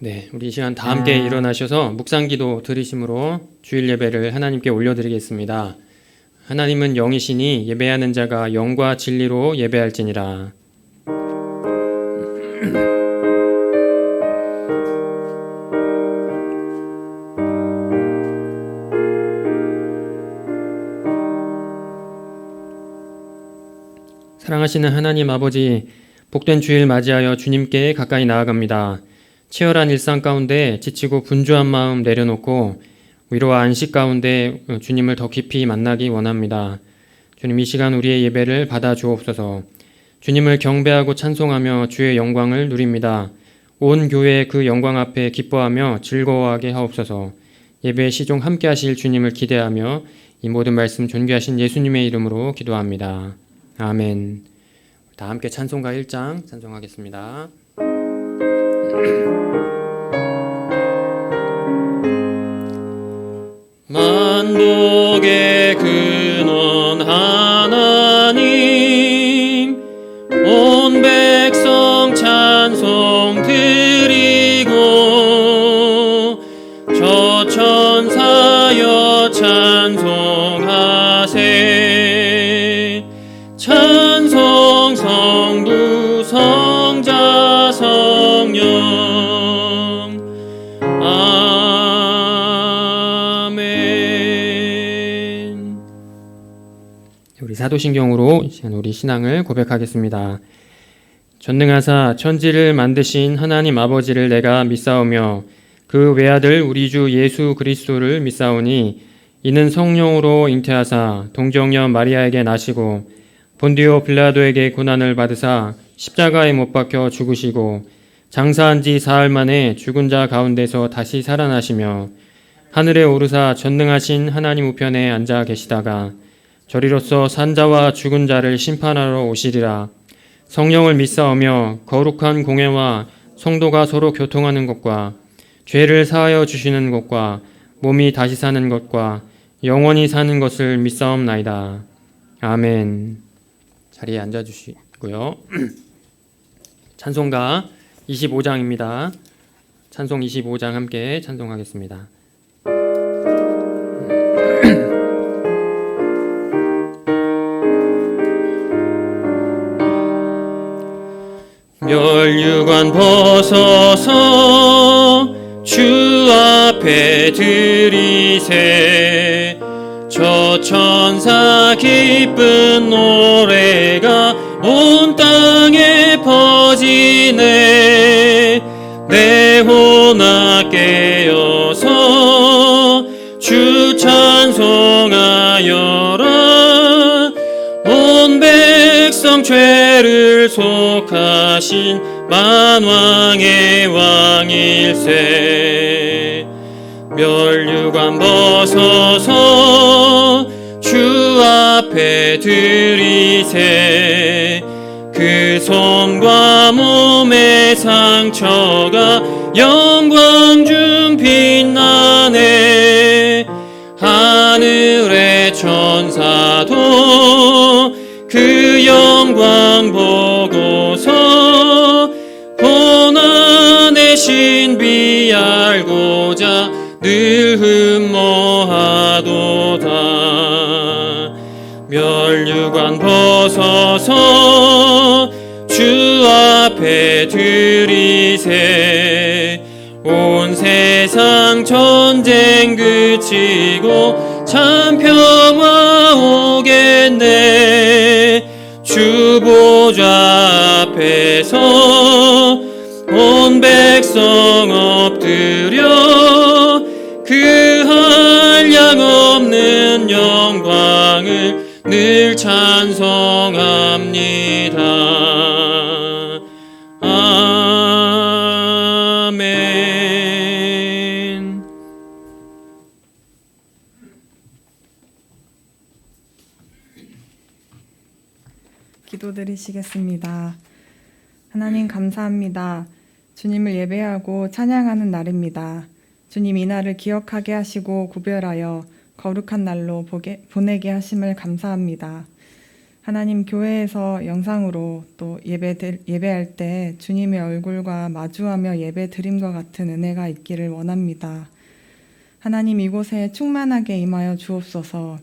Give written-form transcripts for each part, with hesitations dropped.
네, 우리 이 시간 다 함께 일어나셔서 묵상기도 드리심으로 주일 예배를 하나님께 올려드리겠습니다. 하나님은 영이시니 예배하는 자가 영과 진리로 예배할지니라. 사랑하시는 하나님 아버지, 복된 주일 맞이하여 주님께 가까이 나아갑니다. 치열한 일상 가운데 지치고 분주한 마음 내려놓고 위로와 안식 가운데 주님을 더 깊이 만나기 원합니다. 주님, 이 시간 우리의 예배를 받아 주옵소서. 주님을 경배하고 찬송하며 주의 영광을 누립니다. 온 교회 그 영광 앞에 기뻐하며 즐거워하게 하옵소서. 예배 시종 함께 하실 주님을 기대하며 이 모든 말씀 존귀하신 예수님의 이름으로 기도합니다. 아멘. 다 함께 찬송가 1장 찬송하겠습니다. 만복의 근원 하나님, 온 백성 찬송 드리고 저 천사여 찬송하세. 찬송 성부 성자 성령. 아멘. 우리 사도신경으로 우리 신앙을 고백하겠습니다. 전능하사 천지를 만드신 하나님 아버지를 내가 믿사오며 그 외아들 우리 주 예수 그리스도를 믿사오니 이는 성령으로 잉태하사 동정녀 마리아에게 나시고 본디오 빌라도에게 고난을 받으사 십자가에 못 박혀 죽으시고 장사한 지 사흘 만에 죽은 자 가운데서 다시 살아나시며 하늘에 오르사 전능하신 하나님 우편에 앉아 계시다가 저리로서 산자와 죽은 자를 심판하러 오시리라. 성령을 믿사오며 거룩한 공회와 성도가 서로 교통하는 것과 죄를 사하여 주시는 것과 몸이 다시 사는 것과 영원히 사는 것을 믿사옵나이다. 아멘. 자리에 앉아주시고요. 찬송가 25장입니다. 찬송 25장 함께 찬송하겠습니다. 멸류관 벗어서 주 앞에 드리세. 저 천사 기쁜 노래가 온 땅에 퍼지네. 내 혼아 깨어서 주 찬송하여라. 온 백성 죄를 속하신 만왕의 왕일세. 멸류관 벗어서 주 앞에 드리세. 그 손과 몸의 상처가 영광 중 빛나네. 하늘의 천사도 그 영광 보고서 고난의 신비 알고자 늘 흠모하도다. 멸류관 벗어서 주 앞에 드리세. 온 세상 전쟁 그치고 참 평화 오겠네. 주 보좌 앞에서 온 백성 엎드려 그 한량없는 영광을 늘 찬송합니다. 아멘. 기도드리시겠습니다. 하나님 감사합니다. 주님을 예배하고 찬양하는 날입니다. 주님 이 날을 기억하게 하시고 구별하여 거룩한 날로 보내게 하심을 감사합니다. 하나님, 교회에서 영상으로 또 예배할 때 주님의 얼굴과 마주하며 예배 드림과 같은 은혜가 있기를 원합니다. 하나님, 이곳에 충만하게 임하여 주옵소서.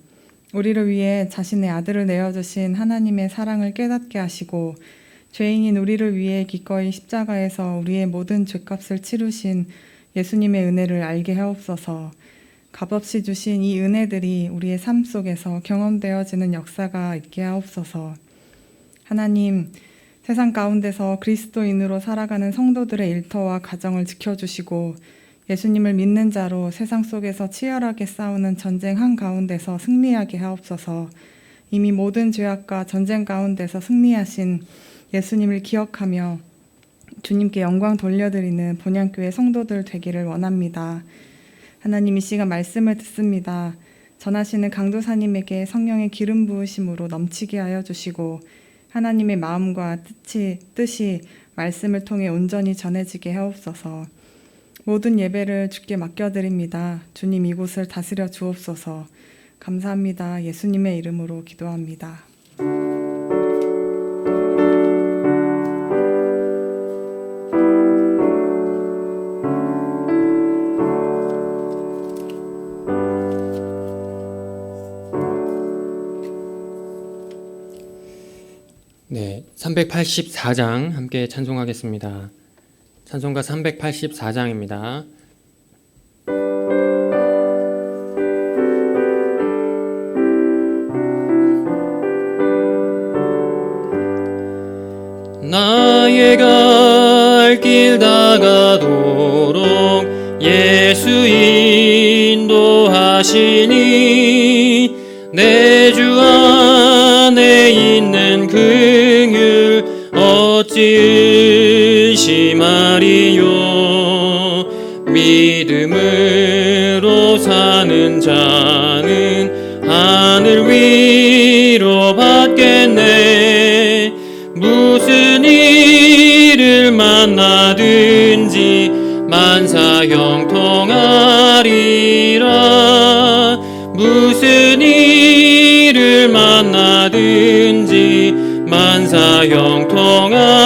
우리를 위해 자신의 아들을 내어주신 하나님의 사랑을 깨닫게 하시고, 죄인인 우리를 위해 기꺼이 십자가에서 우리의 모든 죄값을 치르신 예수님의 은혜를 알게 하옵소서. 값없이 주신 이 은혜들이 우리의 삶 속에서 경험되어지는 역사가 있게 하옵소서. 하나님, 세상 가운데서 그리스도인으로 살아가는 성도들의 일터와 가정을 지켜주시고, 예수님을 믿는 자로 세상 속에서 치열하게 싸우는 전쟁 한가운데서 승리하게 하옵소서. 이미 모든 죄악과 전쟁 가운데서 승리하신 예수님을 기억하며 주님께 영광 돌려드리는 본향교회 성도들 되기를 원합니다. 하나님, 이 시간 말씀을 듣습니다. 전하시는 강도사님에게 성령의 기름 부으심으로 넘치게 하여 주시고, 하나님의 마음과 뜻이 말씀을 통해 온전히 전해지게 하옵소서. 모든 예배를 주께 맡겨드립니다. 주님, 이곳을 다스려 주옵소서. 감사합니다. 예수님의 이름으로 기도합니다. 네, 384장 함께 찬송하겠습니다. 찬송가 384장입니다. 나의 갈 길 다가도록 예수 인도하시니 내 주 안에 있는 긍휼 어찌 의심하리요. 믿음으로 사는 자는 하늘 위로 받겠네. 무슨 일을 만나든지 만사 형통하리라. 무슨 일을 만나든지 만사 형통하리라.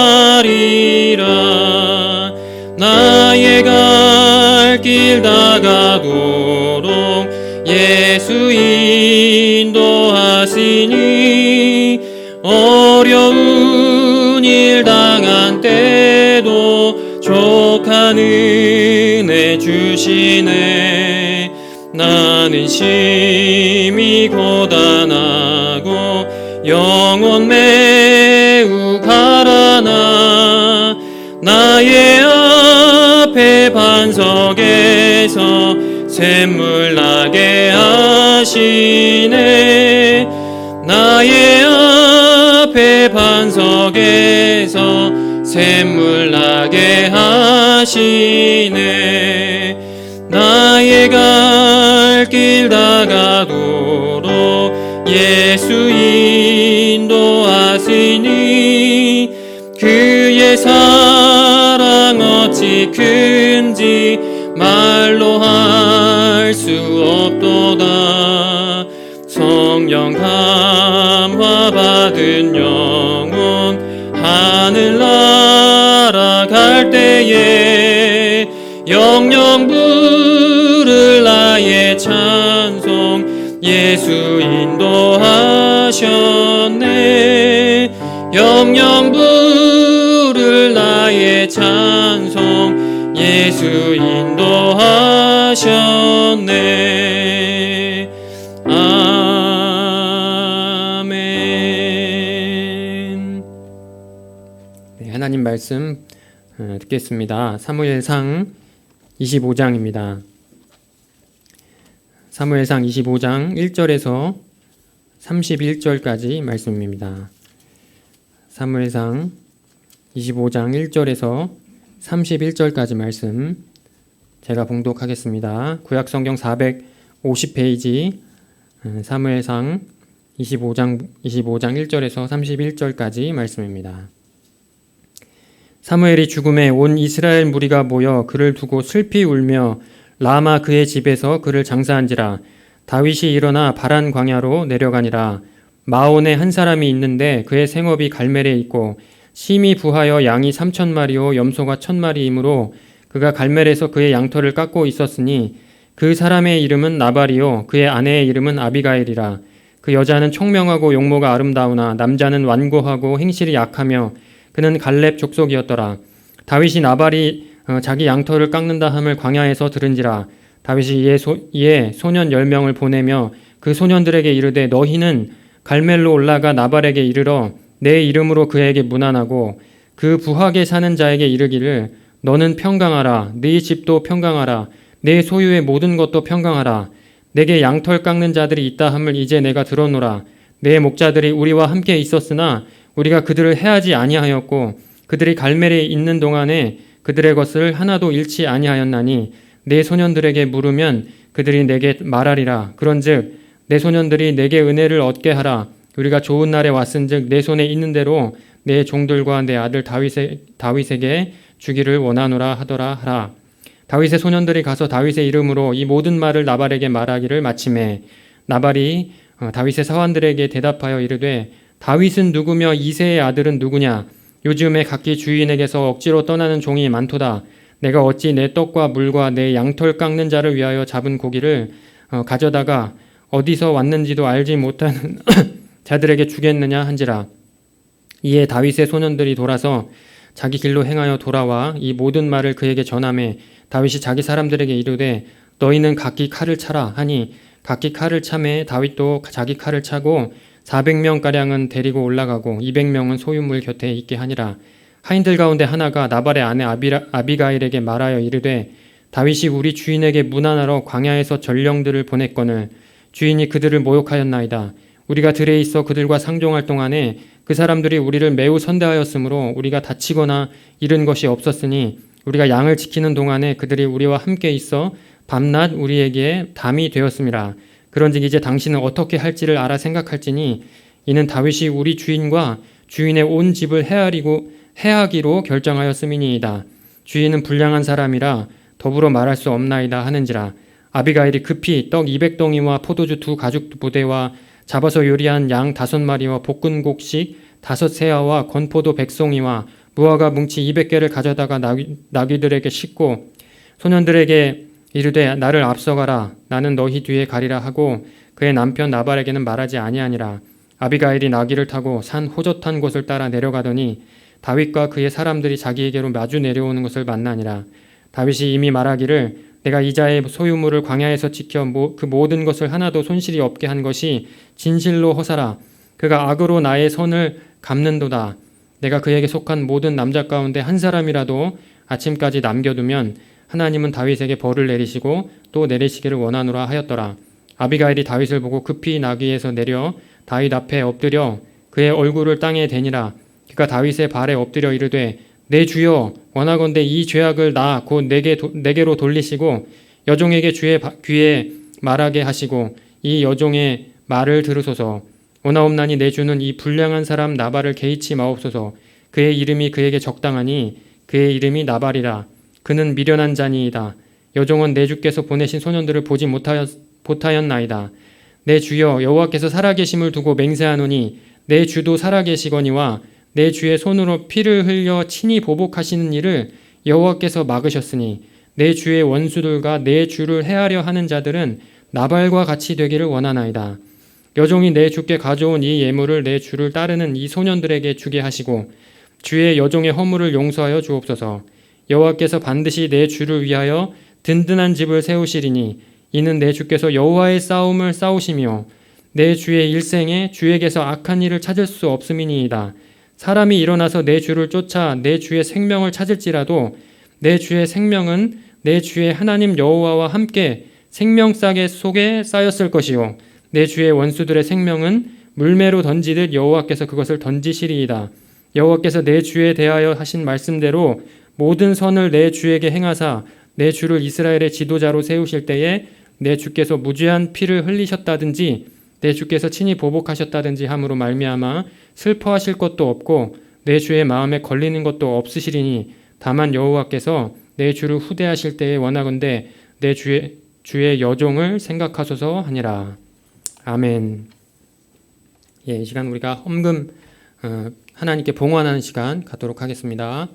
나의 갈 길 다가도록 예수 인도하시니 어려운 일 당한 때도 족한 은혜 주시네. 나는 심히 고단하고 영혼 매우 가라나 나의 앞에 반석에서 샘물 나게 하시네. 나의 앞에 반석에서 샘물 나게 하시네. 나의 갈 길 다가도록 예수 인도하시니 그의 사랑 어찌 큰지 말로 할 수 없도다. 성령 감화 받은 영혼 하늘 날아갈 때에 영영 부를 나의 찬송 예수 인도하셨네. 영영 부를 나의 찬송 예수 인도하셨네. 아멘. 네, 하나님 말씀 듣겠습니다. 사무엘상 25장입니다. 사무엘상 25장 1절에서 31절까지 말씀입니다. 사무엘상 25장 1절에서 31절까지 말씀 제가 봉독하겠습니다. 구약성경 450페이지 사무엘상 25장 1절에서 31절까지 말씀입니다. 사무엘이 죽음에 온 이스라엘 무리가 모여 그를 두고 슬피 울며 라마 그의 집에서 그를 장사한지라. 다윗이 일어나 바란 광야로 내려가니라. 마온에 한 사람이 있는데 그의 생업이 갈멜에 있고 심히 부하여 양이 3,000마리요 염소가 1,000마리이므로 그가 갈멜에서 그의 양털을 깎고 있었으니 그 사람의 이름은 나발이요 그의 아내의 이름은 아비가일이라. 그 여자는 총명하고 용모가 아름다우나 남자는 완고하고 행실이 약하며 그는 갈렙 족속이었더라. 다윗이 나발이 자기 양털을 깎는다 함을 광야에서 들은지라. 다윗이 이에 소년 10명을 보내며 그 소년들에게 이르되 너희는 갈멜로 올라가 나발에게 이르러 내 이름으로 그에게 문안하고 그 부하게 사는 자에게 이르기를 너는 평강하라. 네 집도 평강하라. 내 소유의 모든 것도 평강하라. 내게 양털 깎는 자들이 있다 함을 이제 내가 들어노라. 내 목자들이 우리와 함께 있었으나 우리가 그들을 해하지 아니하였고 그들이 갈멜에 있는 동안에 그들의 것을 하나도 잃지 아니하였나니 내 소년들에게 물으면 그들이 내게 말하리라. 그런즉 내 소년들이 내게 은혜를 얻게 하라. 우리가 좋은 날에 왔은즉 내 손에 있는 대로 내 종들과 내 아들 다윗에게 주기를 원하노라 하더라 하라. 다윗의 소년들이 가서 다윗의 이름으로 이 모든 말을 나발에게 말하기를 마치매 나발이 다윗의 사환들에게 대답하여 이르되 다윗은 누구며 이새의 아들은 누구냐? 요즘에 각기 주인에게서 억지로 떠나는 종이 많도다. 내가 어찌 내 떡과 물과 내 양털 깎는 자를 위하여 잡은 고기를 가져다가 어디서 왔는지도 알지 못하는 자들에게 주겠느냐 한지라. 이에 다윗의 소년들이 돌아서 자기 길로 행하여 돌아와 이 모든 말을 그에게 전하매 다윗이 자기 사람들에게 이르되 너희는 각기 칼을 차라 하니 각기 칼을 차매 다윗도 자기 칼을 차고 400명가량은 데리고 올라가고 200명은 소유물 곁에 있게 하니라. 하인들 가운데 하나가 나발의 아내 아비가일에게 말하여 이르되 다윗이 우리 주인에게 문안하러 광야에서 전령들을 보냈거늘 주인이 그들을 모욕하였나이다. 우리가 들에 있어 그들과 상종할 동안에 그 사람들이 우리를 매우 선대하였으므로 우리가 다치거나 잃은 것이 없었으니 우리가 양을 지키는 동안에 그들이 우리와 함께 있어 밤낮 우리에게 담이 되었음이라. 그런즉 이제 당신은 어떻게 할지를 알아 생각할지니 이는 다윗이 우리 주인과 주인의 온 집을 해하기로 결정하였음이니이다. 주인은 불량한 사람이라 더불어 말할 수 없나이다 하는지라. 아비가일이 급히 떡 200덩이와 포도주 2가죽 부대와 잡아서 요리한 양 5마리와 볶은 곡식 5세아와 건포도 100송이와 무화과 뭉치 200개를 가져다가 나귀들에게 싣고 소년들에게 이르되 나를 앞서가라. 나는 너희 뒤에 가리라 하고 그의 남편 나발에게는 말하지 아니하니라. 아비가일이 나귀를 타고 산 호젓한 곳을 따라 내려가더니 다윗과 그의 사람들이 자기에게로 마주 내려오는 것을 만나니라. 다윗이 이미 말하기를 내가 이자의 소유물을 광야에서 지켜 그 모든 것을 하나도 손실이 없게 한 것이 진실로 허사라. 그가 악으로 나의 선을 갚는도다. 내가 그에게 속한 모든 남자 가운데 한 사람이라도 아침까지 남겨두면 하나님은 다윗에게 벌을 내리시고 또 내리시기를 원하노라 하였더라. 아비가일이 다윗을 보고 급히 나귀에서 내려 다윗 앞에 엎드려 그의 얼굴을 땅에 대니라. 그가 다윗의 발에 엎드려 이르되 내 주여 원하건대 이 죄악을 나 곧 내게로 돌리시고 여종에게 주의 귀에 말하게 하시고 이 여종의 말을 들으소서. 원하옵나니 내 주는 이 불량한 사람 나발을 개의치 마옵소서. 그의 이름이 그에게 적당하니 그의 이름이 나발이라. 그는 미련한 자니이다. 여종은 내 주께서 보내신 소년들을 보지 못하였나이다. 내 주여 여호와께서 살아계심을 두고 맹세하노니 내 주도 살아계시거니와 내 주의 손으로 피를 흘려 친히 보복하시는 일을 여호와께서 막으셨으니 내 주의 원수들과 내 주를 해하려 하는 자들은 나발과 같이 되기를 원하나이다. 여종이 내 주께 가져온 이 예물을 내 주를 따르는 이 소년들에게 주게 하시고 주의 여종의 허물을 용서하여 주옵소서. 여호와께서 반드시 내 주를 위하여 든든한 집을 세우시리니 이는 내 주께서 여호와의 싸움을 싸우시며 내 주의 일생에 주에게서 악한 일을 찾을 수 없음이니이다. 사람이 일어나서 내 주를 쫓아 내 주의 생명을 찾을지라도 내 주의 생명은 내 주의 하나님 여호와와 함께 생명싸개 속에 쌓였을 것이요 내 주의 원수들의 생명은 물매로 던지듯 여호와께서 그것을 던지시리이다. 여호와께서 내 주에 대하여 하신 말씀대로 모든 선을 내 주에게 행하사 내 주를 이스라엘의 지도자로 세우실 때에 내 주께서 무죄한 피를 흘리셨다든지 내 주께서 친히 보복하셨다든지 함으로 말미암아 슬퍼하실 것도 없고 내 주의 마음에 걸리는 것도 없으시리니 다만 여호와께서 내 주를 후대하실 때에 원하건대 내 주의 여종을 생각하소서 하니라. 아멘. 이 시간 우리가 헌금 하나님께 봉헌하는 시간 갖도록 하겠습니다.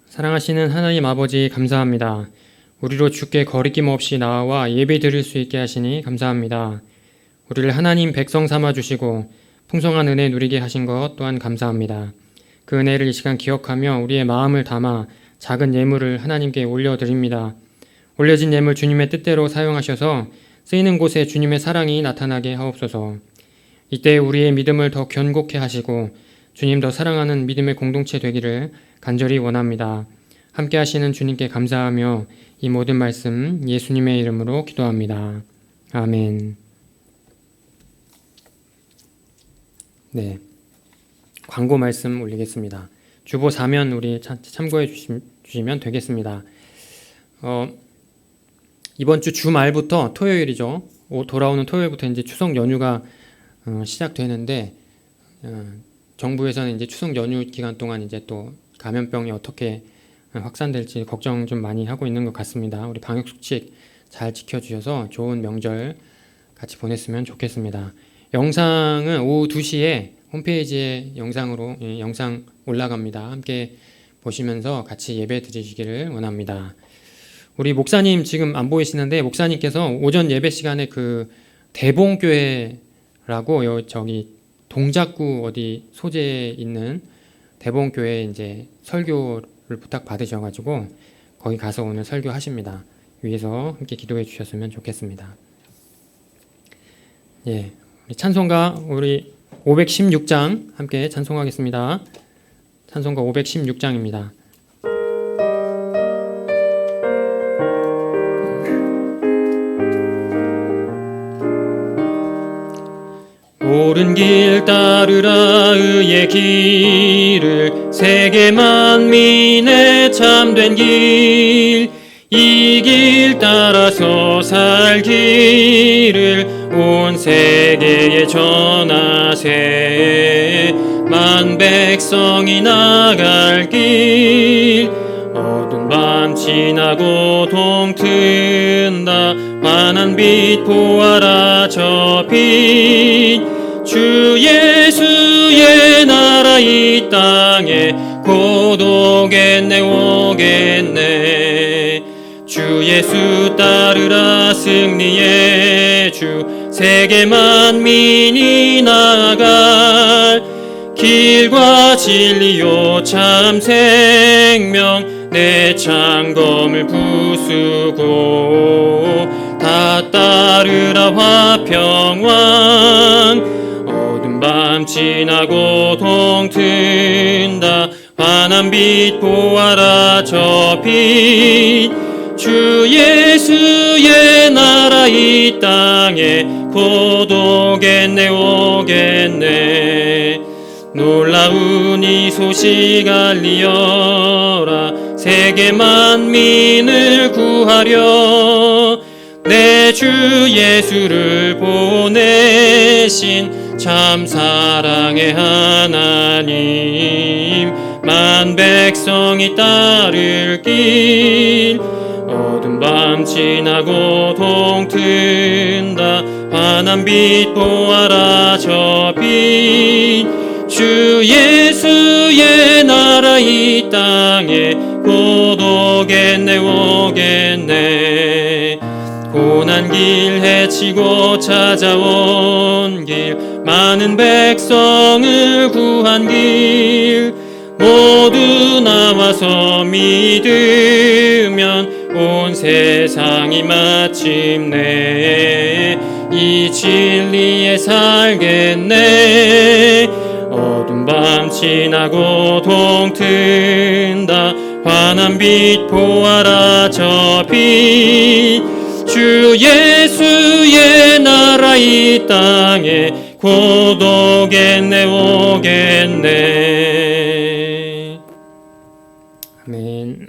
사랑하시는 하나님 아버지 감사합니다. 우리로 주께 거리낌 없이 나와 예배 드릴 수 있게 하시니 감사합니다. 우리를 하나님 백성 삼아 주시고 풍성한 은혜 누리게 하신 것 또한 감사합니다. 그 은혜를 이 시간 기억하며 우리의 마음을 담아 작은 예물을 하나님께 올려드립니다. 올려진 예물 주님의 뜻대로 사용하셔서 쓰이는 곳에 주님의 사랑이 나타나게 하옵소서. 이때 우리의 믿음을 더 견고케 하시고 주님 더 사랑하는 믿음의 공동체 되기를 간절히 원합니다. 함께 하시는 주님께 감사하며 이 모든 말씀 예수님의 이름으로 기도합니다. 아멘. 네, 광고 말씀 올리겠습니다. 주보 4면 우리 참고해 주시면 되겠습니다. 이번 주 주말부터 토요일이죠. 돌아오는 토요일부터 이제 추석 연휴가 시작되는데 정부에서는 이제 추석 연휴 기간 동안 이제 또 감염병이 어떻게 확산될지 걱정 좀 많이 하고 있는 것 같습니다. 우리 방역 수칙 잘 지켜주셔서 좋은 명절 같이 보냈으면 좋겠습니다. 영상은 오후 2시에 홈페이지에 영상 올라갑니다. 함께 보시면서 같이 예배 드리시기를 원합니다. 우리 목사님 지금 안 보이시는데 목사님께서 오전 예배 시간에 그 대봉교회라고 저기 동작구 어디 소재에 있는 대봉교회 이제 설교를 부탁 받으셔가지고 거기 가서 오늘 설교하십니다. 위에서 함께 기도해 주셨으면 좋겠습니다. 예, 우리 찬송가 우리 516장 함께 찬송하겠습니다. 찬송가 516장입니다. 옳은 길 따르라 의의 길을 세계 만민의 참된 길 이 길 따라서 살 길을 온 세계에 전하세 만 백성이 나갈 길 어두운 밤 지나고 동튼다 환한 빛 보아라 저 빛 주 예수의 나라 이 땅에 곧 오겠네 오겠네 주 예수 따르라 승리의 주 세계 만민이 나아갈 길과 진리요 참 생명 내 창검을 부수고 다 따르라 화평왕 어두운 밤 지나고 동튼다 환한 빛 보아라 저 빛 주 예수의 나라 이 땅에 곧 오겠네 오겠네 놀라운 이 소식 알리어라 세계 만민을 구하려 내 주 예수를 보내신 참 사랑의 하나님 만 백성이 따를 길 어두운 밤 지나고 동튼다 환한 빛 보아라 저 빛 주 예수의 나라 이 땅에 곧 오겠네 오겠네 고난 길 헤치고 찾아온 길 많은 백성을 구한 길 모두 나와서 믿으면 온 세상이 마침내 이 진리에 살겠네 어두운 밤 지나고 동튼다 환한 빛 보아라 저 빛 주 예수의 나라 이 땅에 곧 오겠네 오겠네. 아멘.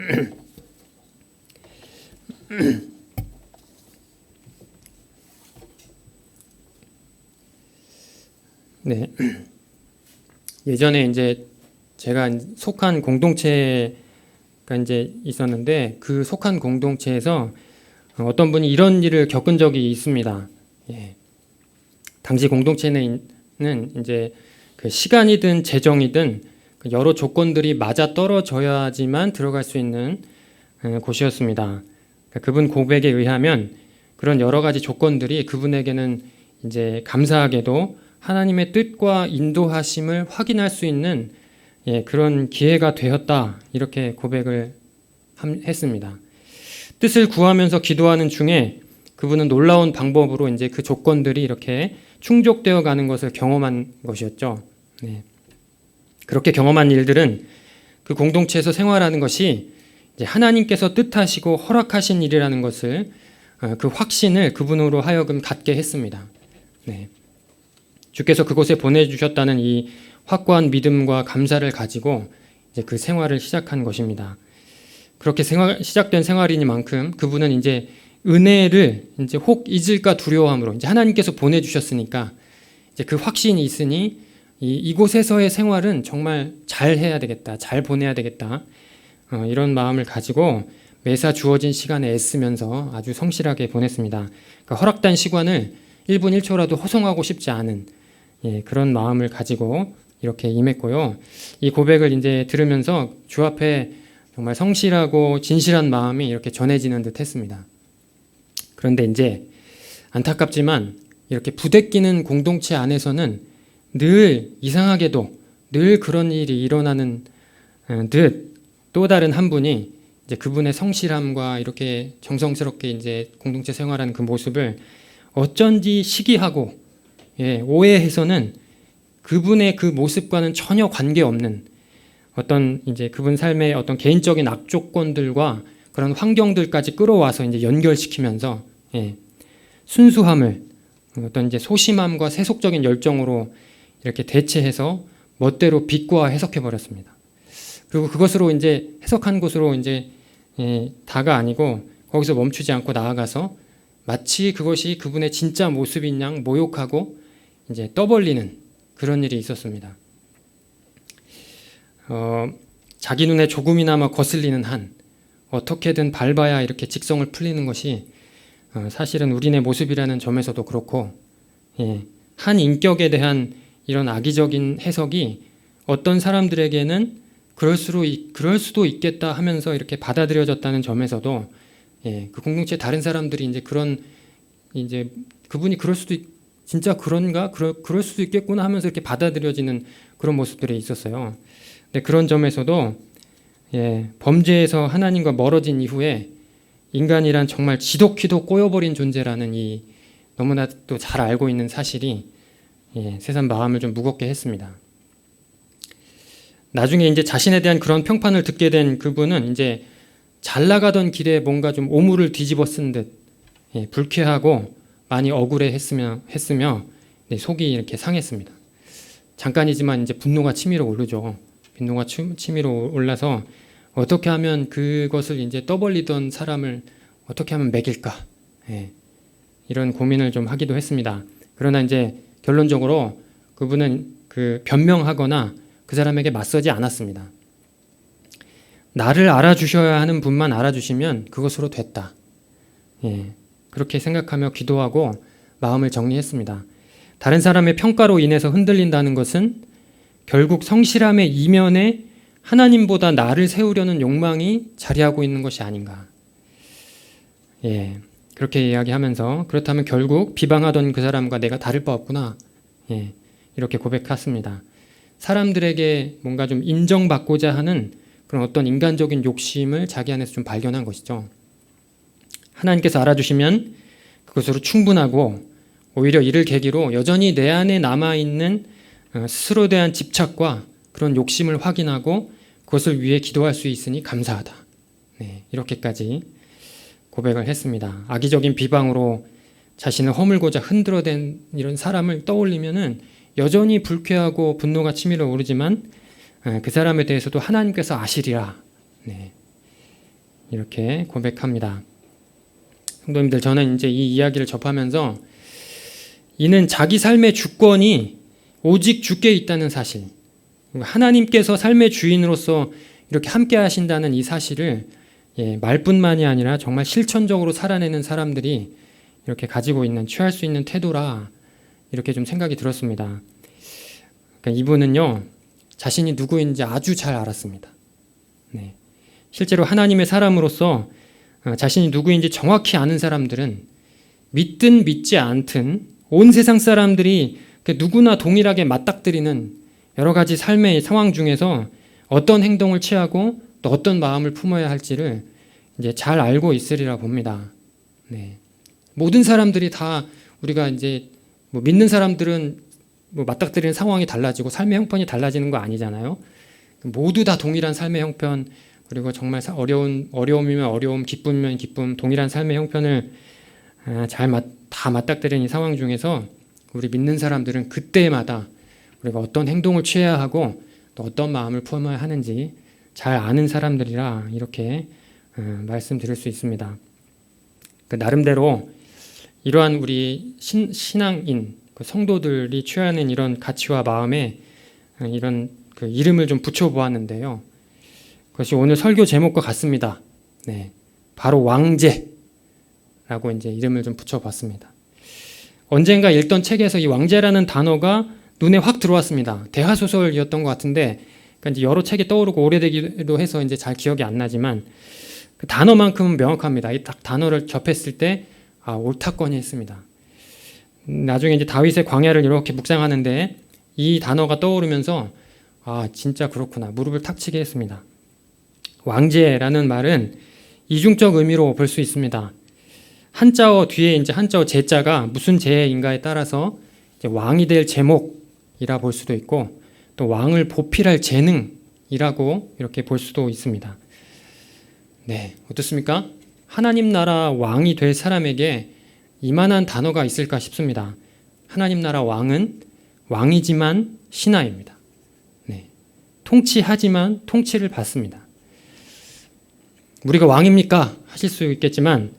네. 예전에 이제 제가 속한 공동체가 이제 있었는데 그 속한 공동체에서 어떤 분이 이런 일을 겪은 적이 있습니다. 예. 당시 공동체는 이제 그 시간이든 재정이든 여러 조건들이 맞아 떨어져야지만 들어갈 수 있는 곳이었습니다. 그분 고백에 의하면 그런 여러 가지 조건들이 그분에게는 이제 감사하게도 하나님의 뜻과 인도하심을 확인할 수 있는 그런 기회가 되었다, 이렇게 고백을 했습니다. 뜻을 구하면서 기도하는 중에 그분은 놀라운 방법으로 이제 그 조건들이 이렇게 충족되어 가는 것을 경험한 것이었죠. 네. 그렇게 경험한 일들은 그 공동체에서 생활하는 것이 이제 하나님께서 뜻하시고 허락하신 일이라는 것을 그 확신을 그분으로 하여금 갖게 했습니다. 네. 주께서 그곳에 보내주셨다는 이 확고한 믿음과 감사를 가지고 이제 그 생활을 시작한 것입니다. 그렇게 시작된 생활이니만큼 그분은 이제 은혜를 이제 혹 잊을까 두려워함으로 이제 하나님께서 보내주셨으니까 이제 그 확신이 있으니 이곳에서의 생활은 정말 잘 해야 되겠다, 잘 보내야 되겠다, 이런 마음을 가지고 매사 주어진 시간에 애쓰면서 아주 성실하게 보냈습니다. 그러니까 허락된 시간을 1분 1초라도 허송하고 싶지 않은 그런 마음을 가지고 이렇게 임했고요. 이 고백을 이제 들으면서 주 앞에 정말 성실하고 진실한 마음이 이렇게 전해지는 듯 했습니다. 그런데 이제 안타깝지만 이렇게 부대끼는 공동체 안에서는 늘 이상하게도 늘 그런 일이 일어나는 듯 또 다른 한 분이 이제 그분의 성실함과 이렇게 정성스럽게 이제 공동체 생활하는 그 모습을 어쩐지 시기하고 오해해서는 그분의 그 모습과는 전혀 관계없는 어떤 이제 그분 삶의 어떤 개인적인 악조건들과 그런 환경들까지 끌어와서 이제 연결시키면서 순수함을 어떤 이제 소심함과 세속적인 열정으로 이렇게 대체해서 멋대로 비꼬아 해석해 버렸습니다. 그리고 그것으로 이제 해석한 것으로 이제 다가 아니고 거기서 멈추지 않고 나아가서 마치 그것이 그분의 진짜 모습인 양 모욕하고 이제 떠벌리는 그런 일이 있었습니다. 자기 눈에 조금이나마 거슬리는 한 어떻게든 밟아야 이렇게 직성을 풀리는 것이 사실은 우리네 모습이라는 점에서도 그렇고, 한 인격에 대한 이런 악의적인 해석이 어떤 사람들에게는 그럴 수도 있겠다 하면서 이렇게 받아들여졌다는 점에서도 그 공동체 다른 사람들이 이제 그런 이제 그분이 진짜 그런가? 그럴 수도 있겠구나 하면서 이렇게 받아들여지는 그런 모습들이 있었어요. 근데 그런 점에서도 범죄에서 하나님과 멀어진 이후에 인간이란 정말 지독히도 꼬여버린 존재라는 이 너무나 또 잘 알고 있는 사실이 세상 마음을 좀 무겁게 했습니다. 나중에 이제 자신에 대한 그런 평판을 듣게 된 그분은 이제 잘 나가던 길에 뭔가 좀 오물을 뒤집어 쓴 듯 불쾌하고 많이 억울해 했으며 속이 이렇게 상했습니다. 잠깐이지만 이제 분노가 치밀어 오르죠. 분노가 치밀어 올라서 어떻게 하면 그것을 이제 떠벌리던 사람을 어떻게 하면 먹일까? 이런 고민을 좀 하기도 했습니다. 그러나 이제 결론적으로 그분은 그 변명하거나 그 사람에게 맞서지 않았습니다. 나를 알아주셔야 하는 분만 알아주시면 그것으로 됐다. 그렇게 생각하며 기도하고 마음을 정리했습니다. 다른 사람의 평가로 인해서 흔들린다는 것은 결국 성실함의 이면에 하나님보다 나를 세우려는 욕망이 자리하고 있는 것이 아닌가. 그렇게 이야기하면서 그렇다면 결국 비방하던 그 사람과 내가 다를 바 없구나. 이렇게 고백했습니다. 사람들에게 뭔가 좀 인정받고자 하는 그런 어떤 인간적인 욕심을 자기 안에서 좀 발견한 것이죠. 하나님께서 알아주시면 그것으로 충분하고 오히려 이를 계기로 여전히 내 안에 남아있는 스스로에 대한 집착과 그런 욕심을 확인하고 그것을 위해 기도할 수 있으니 감사하다. 이렇게까지 고백을 했습니다. 악의적인 비방으로 자신을 허물고자 흔들어댄 이런 사람을 떠올리면은 여전히 불쾌하고 분노가 치밀어 오르지만 그 사람에 대해서도 하나님께서 아시리라. 네. 이렇게 고백합니다. 성도님들, 저는 이제 이 이야기를 접하면서 이는 자기 삶의 주권이 오직 주께 있다는 사실, 하나님께서 삶의 주인으로서 이렇게 함께 하신다는 이 사실을 말뿐만이 아니라 정말 실천적으로 살아내는 사람들이 이렇게 가지고 있는, 취할 수 있는 태도라, 이렇게 좀 생각이 들었습니다. 그러니까 이분은요, 자신이 누구인지 아주 잘 알았습니다. 네. 실제로 하나님의 사람으로서 자신이 누구인지 정확히 아는 사람들은 믿든 믿지 않든 온 세상 사람들이 누구나 동일하게 맞닥뜨리는 여러 가지 삶의 상황 중에서 어떤 행동을 취하고 또 어떤 마음을 품어야 할지를 이제 잘 알고 있으리라 봅니다. 네. 모든 사람들이 다, 우리가 이제 믿는 사람들은 맞닥뜨리는 상황이 달라지고 삶의 형편이 달라지는 거 아니잖아요. 모두 다 동일한 삶의 형편, 그리고 정말 어려움이면 어려움, 기쁨이면 기쁨, 동일한 삶의 형편을 다 맞닥뜨리는 이 상황 중에서 우리 믿는 사람들은 그때마다 우리가 어떤 행동을 취해야 하고 또 어떤 마음을 품어야 하는지 잘 아는 사람들이라 이렇게 말씀드릴 수 있습니다. 나름대로 이러한 우리 신앙인 성도들이 취하는 이런 가치와 마음에 이런 이름을 좀 붙여보았는데요. 그것이 오늘 설교 제목과 같습니다. 네, 바로 왕제라고 이제 이름을 좀 붙여봤습니다. 언젠가 읽던 책에서 이 왕제라는 단어가 눈에 확 들어왔습니다. 대하소설이었던 것 같은데, 그러니까 이제 여러 책이 떠오르고 오래되기도 해서 이제 잘 기억이 안 나지만 그 단어만큼은 명확합니다. 이 딱 단어를 접했을 때 옳다거니 했습니다. 나중에 이제 다윗의 광야를 이렇게 묵상하는데 이 단어가 떠오르면서 진짜 그렇구나, 무릎을 탁 치게 했습니다. 왕제라는 말은 이중적 의미로 볼 수 있습니다. 한자어 뒤에 이제 한자어 제자가 무슨 제인가에 따라서 이제 왕이 될 제목이라 볼 수도 있고, 또 왕을 보필할 재능이라고 이렇게 볼 수도 있습니다. 네, 어떻습니까? 하나님 나라 왕이 될 사람에게 이만한 단어가 있을까 싶습니다. 하나님 나라 왕은 왕이지만 신하입니다. 네, 통치하지만 통치를 받습니다. 우리가 왕입니까? 하실 수 있겠지만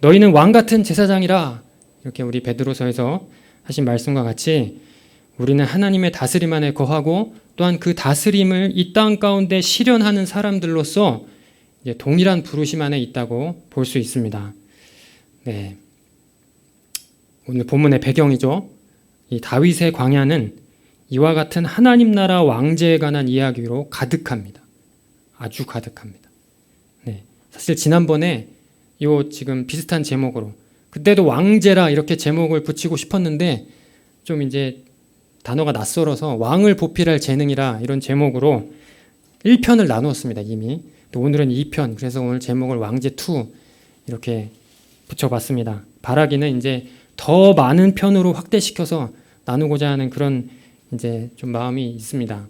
너희는 왕 같은 제사장이라, 이렇게 우리 베드로서에서 하신 말씀과 같이 우리는 하나님의 다스림 안에 거하고 또한 그 다스림을 이 땅 가운데 실현하는 사람들로서 이제 동일한 부르심 안에 있다고 볼 수 있습니다. 네, 오늘 본문의 배경이죠. 이 다윗의 광야는 이와 같은 하나님 나라 왕제에 관한 이야기로 가득합니다. 아주 가득합니다. 네, 사실 지난번에 지금 비슷한 제목으로, 그때도 왕제라 이렇게 제목을 붙이고 싶었는데 좀 이제 단어가 낯설어서 왕을 보필할 재능이라 이런 제목으로 1편을 나누었습니다. 이미. 또 오늘은 2편, 그래서 오늘 제목을 왕제2 이렇게 붙여봤습니다. 바라기는 이제 더 많은 편으로 확대시켜서 나누고자 하는 그런 이제 좀 마음이 있습니다.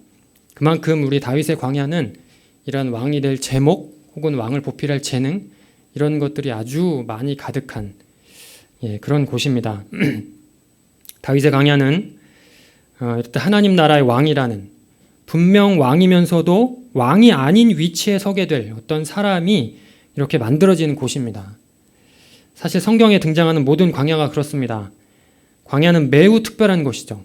그만큼 우리 다윗의 광야는 이런 왕이 될 제목 혹은 왕을 보필할 재능, 이런 것들이 아주 많이 가득한 그런 곳입니다. 다윗의 광야는 하나님 나라의 왕이라는, 분명 왕이면서도 왕이 아닌 위치에 서게 될 어떤 사람이 이렇게 만들어지는 곳입니다. 사실 성경에 등장하는 모든 광야가 그렇습니다. 광야는 매우 특별한 곳이죠.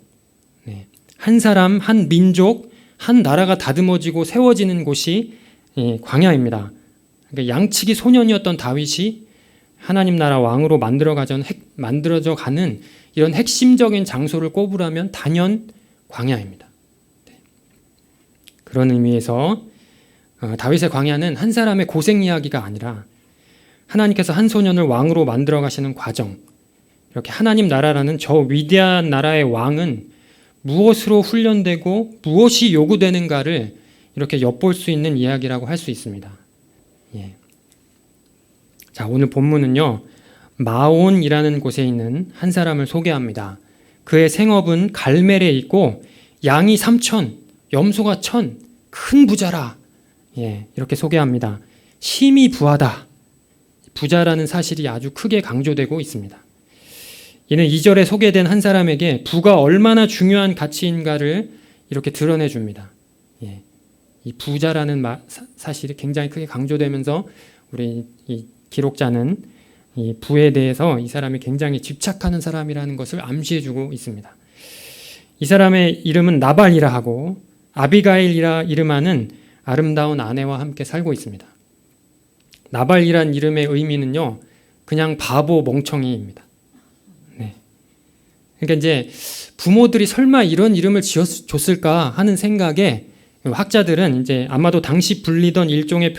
네. 한 사람, 한 민족, 한 나라가 다듬어지고 세워지는 곳이 광야입니다. 그러니까 양치기 소년이었던 다윗이 하나님 나라 왕으로 만들어져 가는 이런 핵심적인 장소를 꼽으라면 단연 광야입니다. 네. 그런 의미에서 다윗의 광야는 한 사람의 고생 이야기가 아니라 하나님께서 한 소년을 왕으로 만들어 가시는 과정, 이렇게 하나님 나라라는 저 위대한 나라의 왕은 무엇으로 훈련되고 무엇이 요구되는가를 이렇게 엿볼 수 있는 이야기라고 할 수 있습니다. 자, 오늘 본문은요, 마온이라는 곳에 있는 한 사람을 소개합니다. 그의 생업은 갈멜에 있고 양이 3,000, 염소가 1,000, 큰 부자라. 이렇게 소개합니다. 심히 부하다. 부자라는 사실이 아주 크게 강조되고 있습니다. 이는 2절에 소개된 한 사람에게 부가 얼마나 중요한 가치인가를 이렇게 드러내 줍니다. 예. 이 부자라는 사실이 굉장히 크게 강조되면서 우리 이 기록자는 이 부에 대해서 이 사람이 굉장히 집착하는 사람이라는 것을 암시해주고 있습니다. 이 사람의 이름은 나발이라 하고 아비가일이라 이름하는 아름다운 아내와 함께 살고 있습니다. 나발이란 이름의 의미는요, 그냥 바보 멍청이입니다. 네. 그러니까 이제 부모들이 설마 이런 이름을 지어줬을까 하는 생각에 학자들은 이제 아마도 당시 불리던 일종의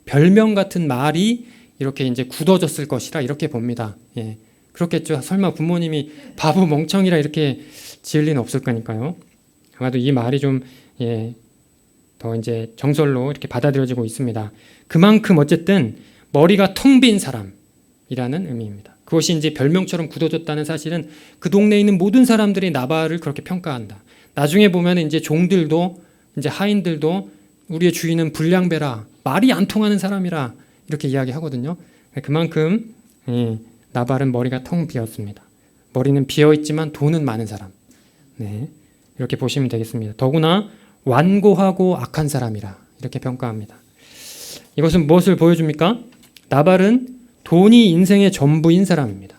별명 같은 말이 이렇게 이제 굳어졌을 것이라 이렇게 봅니다. 예. 그렇겠죠. 설마 부모님이 바보 멍청이라 이렇게 지을 리는 없을 거니까요. 아마도 이 말이 좀, 더 이제 정설로 이렇게 받아들여지고 있습니다. 그만큼 어쨌든 머리가 텅 빈 사람이라는 의미입니다. 그것이 이제 별명처럼 굳어졌다는 사실은 그 동네에 있는 모든 사람들이 나발을 그렇게 평가한다. 나중에 보면 이제 종들도 이제 하인들도 우리의 주인은 불량배라, 말이 안 통하는 사람이라 이렇게 이야기하거든요. 그만큼 나발은 머리가 텅 비었습니다. 머리는 비어있지만 돈은 많은 사람. 네, 이렇게 보시면 되겠습니다. 더구나 완고하고 악한 사람이라 이렇게 평가합니다. 이것은 무엇을 보여줍니까? 나발은 돈이 인생의 전부인 사람입니다.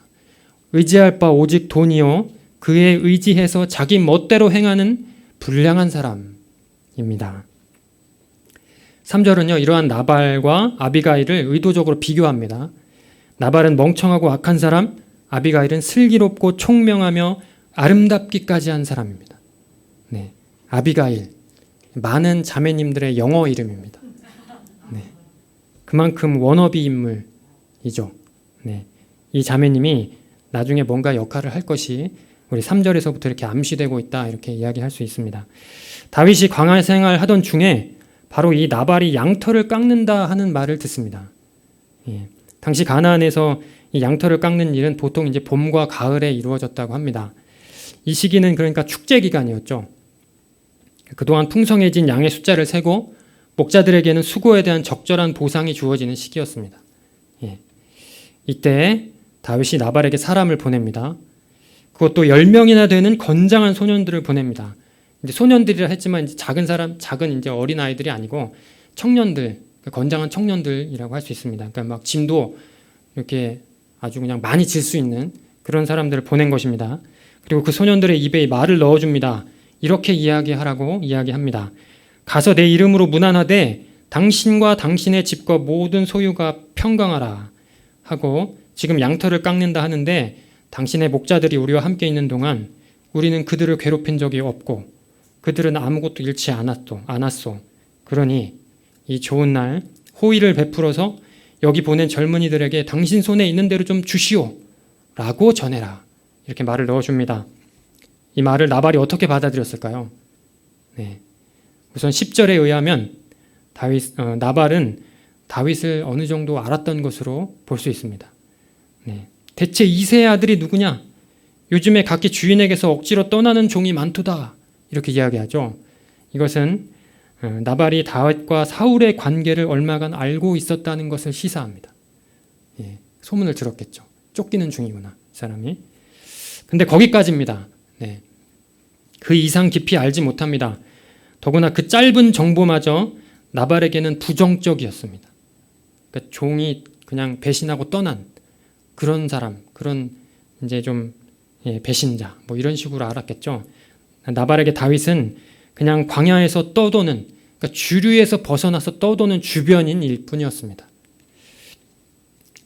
의지할 바 오직 돈이요 그에 의지해서 자기 멋대로 행하는 불량한 사람입니다. 3절은요, 이러한 나발과 아비가일을 의도적으로 비교합니다. 나발은 멍청하고 악한 사람, 아비가일은 슬기롭고 총명하며 아름답기까지 한 사람입니다. 네, 아비가일, 많은 자매님들의 영어 이름입니다. 네, 그만큼 워너비 인물이죠. 네, 이 자매님이 나중에 뭔가 역할을 할 것이 우리 3절에서부터 이렇게 암시되고 있다 이렇게 이야기할 수 있습니다. 다윗이 광야 생활하던 중에 바로 이 나발이 양털을 깎는다 하는 말을 듣습니다. 예, 당시 가나안에서 이 양털을 깎는 일은 보통 이제 봄과 가을에 이루어졌다고 합니다. 이 시기는 그러니까 축제 기간이었죠. 그동안 풍성해진 양의 숫자를 세고 목자들에게는 수고에 대한 적절한 보상이 주어지는 시기였습니다. 예. 이때 다윗이 나발에게 사람을 보냅니다. 그것도 10명이나 되는 건장한 소년들을 보냅니다. 이제 소년들이라 했지만 이제 작은 이제 어린 아이들이 아니고 청년들, 건장한 청년들이라고 할 수 있습니다. 그러니까 막 짐도 이렇게 아주 그냥 많이 질 수 있는 그런 사람들을 보낸 것입니다. 그리고 그 소년들의 입에 말을 넣어줍니다. 이렇게 이야기하라고 이야기합니다. 가서 내 이름으로 문안하되 당신과 당신의 집과 모든 소유가 평강하라 하고, 지금 양털을 깎는다 하는데 당신의 목자들이 우리와 함께 있는 동안 우리는 그들을 괴롭힌 적이 없고 그들은 아무것도 잃지 않았소. 그러니 이 좋은 날 호의를 베풀어서 여기 보낸 젊은이들에게 당신 손에 있는 대로 좀 주시오 라고 전해라. 이렇게 말을 넣어줍니다. 이 말을 나발이 어떻게 받아들였을까요? 네. 우선 10절에 의하면 나발은 다윗을 어느 정도 알았던 것으로 볼 수 있습니다. 네. 대체 이새의 아들이 누구냐? 요즘에 각기 주인에게서 억지로 떠나는 종이 많도다. 이렇게 이야기하죠. 이것은 나발이 다윗과 사울의 관계를 얼마간 알고 있었다는 것을 시사합니다. 예, 소문을 들었겠죠. 쫓기는 중이구나, 이 사람이. 근데 거기까지입니다. 네. 그 이상 깊이 알지 못합니다. 더구나 그 짧은 정보마저 나발에게는 부정적이었습니다. 그러니까 종이 그냥 배신하고 떠난 그런 사람, 그런 이제 좀 배신자, 뭐 이런 식으로 알았겠죠. 나발에게 다윗은 그냥 광야에서 떠도는, 그러니까 주류에서 벗어나서 떠도는 주변인일 뿐이었습니다.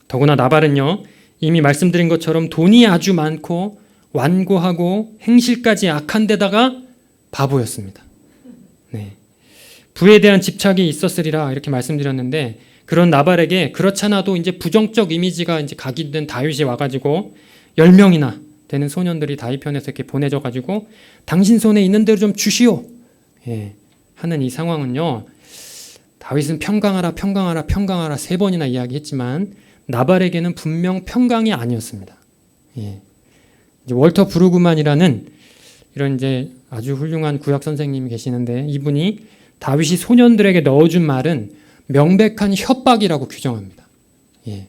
더구나 나발은요, 이미 말씀드린 것처럼 돈이 아주 많고 완고하고 행실까지 악한 데다가 바보였습니다. 네. 부에 대한 집착이 있었으리라 이렇게 말씀드렸는데, 그런 나발에게 그렇잖아도 이제 부정적 이미지가 이제 각인된 다윗이 와가지고 10명이나 되는 소년들이 다윗 편에서 이렇게 보내져가지고 당신 손에 있는 대로 좀 주시오. 예, 하는 이 상황은요, 다윗은 평강하라 3번이나 이야기했지만 나발에게는 분명 평강이 아니었습니다. 예. 이제 월터 브루그만이라는 이런 이제 아주 훌륭한 구약 선생님이 계시는데, 이분이 다윗이 소년들에게 넣어준 말은 명백한 협박이라고 규정합니다. 예.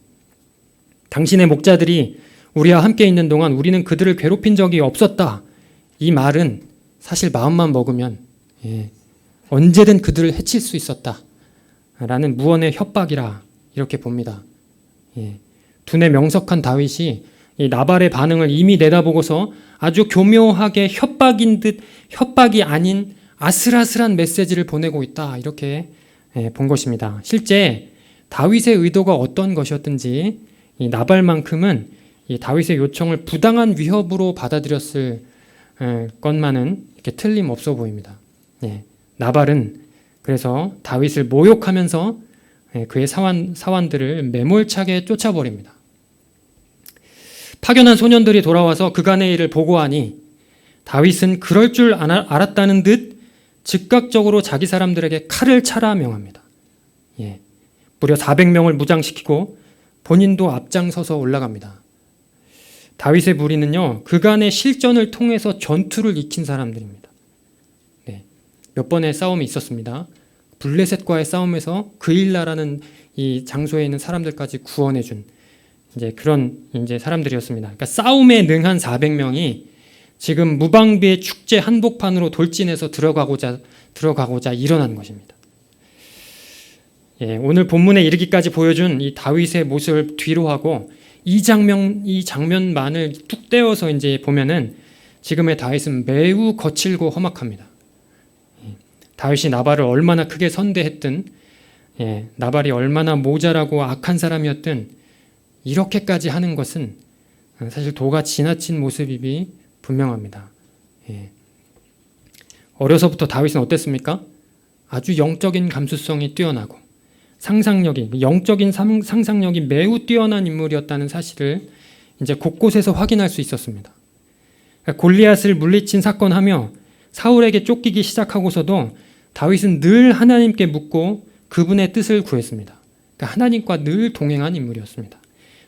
당신의 목자들이 우리와 함께 있는 동안 우리는 그들을 괴롭힌 적이 없었다. 이 말은 사실 마음만 먹으면 언제든 그들을 해칠 수 있었다 라는 무언의 협박이라 이렇게 봅니다. 두뇌 명석한 다윗이 이 나발의 반응을 이미 내다보고서 아주 교묘하게 협박인 듯 협박이 아닌 아슬아슬한 메시지를 보내고 있다 이렇게 본 것입니다. 실제 다윗의 의도가 어떤 것이었든지 이 나발만큼은 이 다윗의 요청을 부당한 위협으로 받아들였을 것만은 이렇게 틀림없어 보입니다. 나발은 그래서 다윗을 모욕하면서 그의 사환들을 매몰차게 쫓아버립니다. 파견한 소년들이 돌아와서 그간의 일을 보고하니 다윗은 그럴 줄 알았다는 듯 즉각적으로 자기 사람들에게 칼을 차라 명합니다. 무려 400명을 무장시키고 본인도 앞장서서 올라갑니다. 다윗의 무리는요, 그간의 실전을 통해서 전투를 익힌 사람들입니다. 몇 번의 싸움이 있었습니다. 블레셋과의 싸움에서 그일라라는 이 장소에 있는 사람들까지 구원해준 그런 사람들이었습니다. 그러니까 싸움에 능한 400명이 지금 무방비의 축제 한복판으로 돌진해서 들어가고자 일어난 것입니다. 오늘 본문에 이르기까지 보여준 이 다윗의 모습을 뒤로하고 이 장면만을 뚝 떼어서 보면은 지금의 다윗은 매우 거칠고 험악합니다. 다윗이 나발을 얼마나 크게 선대했든, 나발이 얼마나 모자라고 악한 사람이었든 이렇게까지 하는 것은 사실 도가 지나친 모습이 분명합니다. 어려서부터 다윗은 어땠습니까? 아주 영적인 감수성이 뛰어나고 영적인 상상력이 매우 뛰어난 인물이었다는 사실을 곳곳에서 확인할 수 있었습니다. 골리앗을 물리친 사건하며 사울에게 쫓기기 시작하고서도 다윗은 늘 하나님께 묻고 그분의 뜻을 구했습니다. 그러니까 하나님과 늘 동행한 인물이었습니다.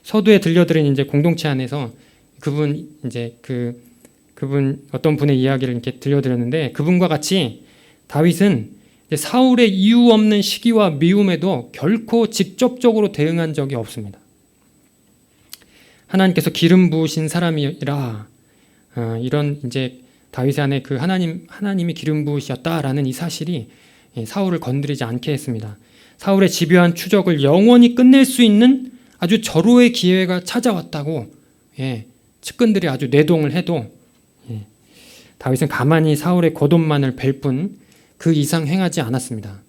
서두에 들려드린 공동체 안에서 그분 어떤 분의 이야기를 이렇게 들려드렸는데, 그분과 같이 다윗은 사울의 이유 없는 시기와 미움에도 결코 직접적으로 대응한 적이 없습니다. 하나님께서 기름 부으신 사람이라 이런 다윗의 안에 그 하나님이 기름 부으셨다라는 이 사실이 사울을 건드리지 않게 했습니다. 사울의 집요한 추적을 영원히 끝낼 수 있는 아주 절호의 기회가 찾아왔다고 측근들이 아주 내동을 해도 다윗은 가만히 사울의 겉옷만을 벨 뿐 그 이상 행하지 않았습니다.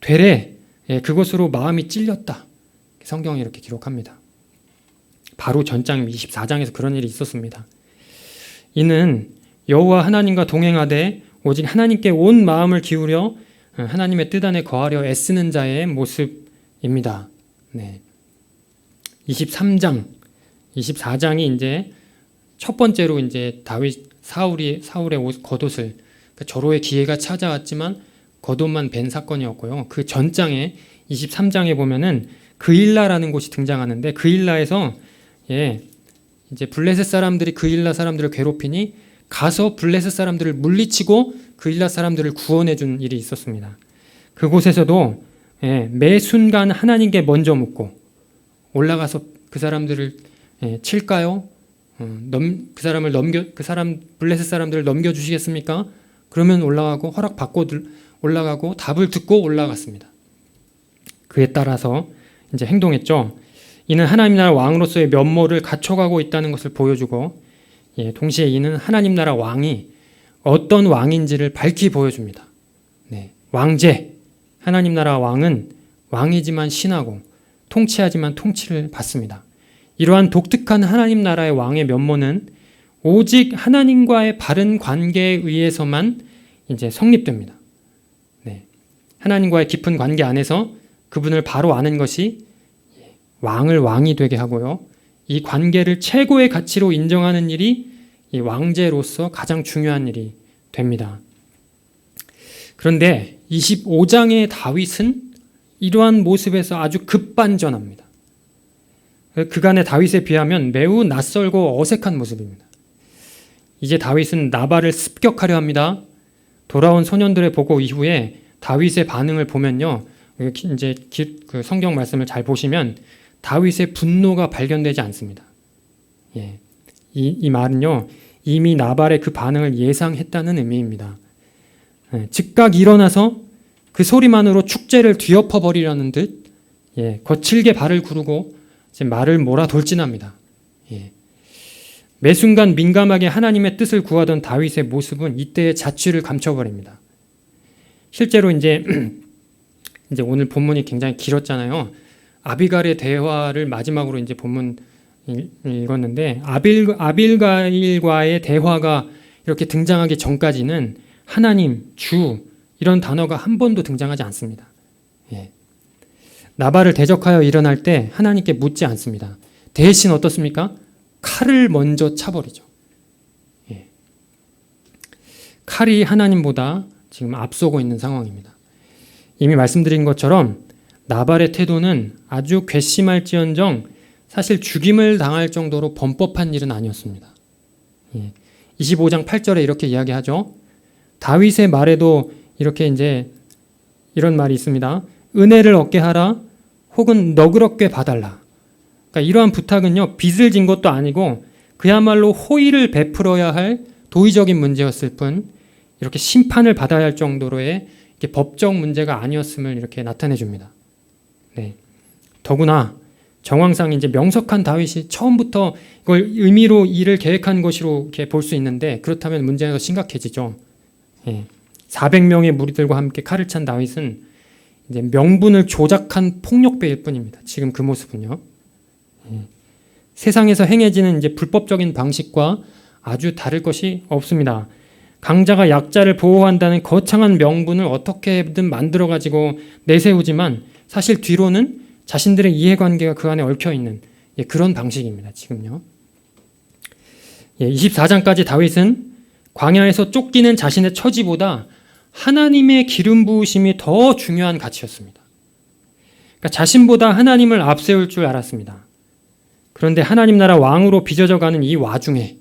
되레 그것으로 마음이 찔렸다. 성경이 이렇게 기록합니다. 바로 전장 24장에서 그런 일이 있었습니다. 이는 여호와 하나님과 동행하되 오직 하나님께 온 마음을 기울여 하나님의 뜻 안에 거하려 애쓰는 자의 모습입니다. 24장이 첫 번째로 사울의 겉옷을, 절호의 기회가 찾아왔지만 겉옷만 벤 사건이었고요. 그 전장에 23장에 보면은 그일라라는 곳이 등장하는데, 그일라에서 블레셋 사람들이 그일라 사람들을 괴롭히니 가서 블레셋 사람들을 물리치고 그일라 사람들을 구원해 준 일이 있었습니다. 그곳에서도 매 순간 하나님께 먼저 묻고 올라가서 그 사람들을 칠까요? 블레셋 사람들을 넘겨주시겠습니까? 그러면 올라가고 허락받고 올라가고 답을 듣고 올라갔습니다. 그에 따라서 행동했죠. 이는 하나님 나라 왕으로서의 면모를 갖춰가고 있다는 것을 보여주고, 동시에 이는 하나님 나라 왕이 어떤 왕인지를 밝히 보여줍니다. 왕제, 하나님 나라 왕은 왕이지만 신하고 통치하지만 통치를 받습니다. 이러한 독특한 하나님 나라의 왕의 면모는 오직 하나님과의 바른 관계에 의해서만 성립됩니다. 하나님과의 깊은 관계 안에서 그분을 바로 아는 것이 왕을 왕이 되게 하고요. 이 관계를 최고의 가치로 인정하는 일이 이 왕제로서 가장 중요한 일이 됩니다. 그런데 25장의 다윗은 이러한 모습에서 아주 급반전합니다. 그간의 다윗에 비하면 매우 낯설고 어색한 모습입니다. 이제 다윗은 나발을 습격하려 합니다. 돌아온 소년들의 보고 이후에 다윗의 반응을 보면요, 그 성경 말씀을 잘 보시면 다윗의 분노가 발견되지 않습니다. 예. 이 말은요, 이미 나발의 그 반응을 예상했다는 의미입니다. 예. 즉각 일어나서 그 소리만으로 축제를 뒤엎어 버리려는 듯, 예. 거칠게 발을 구르고 이제 말을 몰아돌진합니다. 예. 매 순간 민감하게 하나님의 뜻을 구하던 다윗의 모습은 이때의 자취를 감춰버립니다. 실제로 이제 오늘 본문이 굉장히 길었잖아요. 아비갈의 대화를 마지막으로 이제 본문 읽었는데, 아빌가일과의 대화가 이렇게 등장하기 전까지는 하나님, 주 이런 단어가 한 번도 등장하지 않습니다. 예. 나발을 대적하여 일어날 때 하나님께 묻지 않습니다. 대신 어떻습니까? 칼을 먼저 차버리죠. 예. 칼이 하나님보다 지금 앞서고 있는 상황입니다. 이미 말씀드린 것처럼 나발의 태도는 아주 괘씸할지언정 사실 죽임을 당할 정도로 범법한 일은 아니었습니다. 25장 8절에 이렇게 이야기하죠. 다윗의 말에도 이렇게 이제 이런 말이 있습니다. 은혜를 얻게 하라, 혹은 너그럽게 봐달라. 그러니까 이러한 부탁은요, 빚을 진 것도 아니고 그야말로 호의를 베풀어야 할 도의적인 문제였을 뿐 이렇게 심판을 받아야 할 정도로의 법적 문제가 아니었음을 이렇게 나타내 줍니다. 네. 더구나 정황상 이제 명석한 다윗이 처음부터 이걸 의미로 일을 계획한 것으로 이렇게 볼 수 있는데, 그렇다면 문제가 더 심각해지죠. 예. 400명의 무리들과 함께 칼을 찬 다윗은 이제 명분을 조작한 폭력배일 뿐입니다. 지금 그 모습은요. 예. 세상에서 행해지는 이제 불법적인 방식과 아주 다를 것이 없습니다. 강자가 약자를 보호한다는 거창한 명분을 어떻게든 만들어 가지고 내세우지만 사실 뒤로는 자신들의 이해관계가 그 안에 얽혀있는 그런 방식입니다. 지금요. 24장까지 다윗은 광야에서 쫓기는 자신의 처지보다 하나님의 기름 부으심이 더 중요한 가치였습니다. 그러니까 자신보다 하나님을 앞세울 줄 알았습니다. 그런데 하나님 나라 왕으로 빚어져가는 이 와중에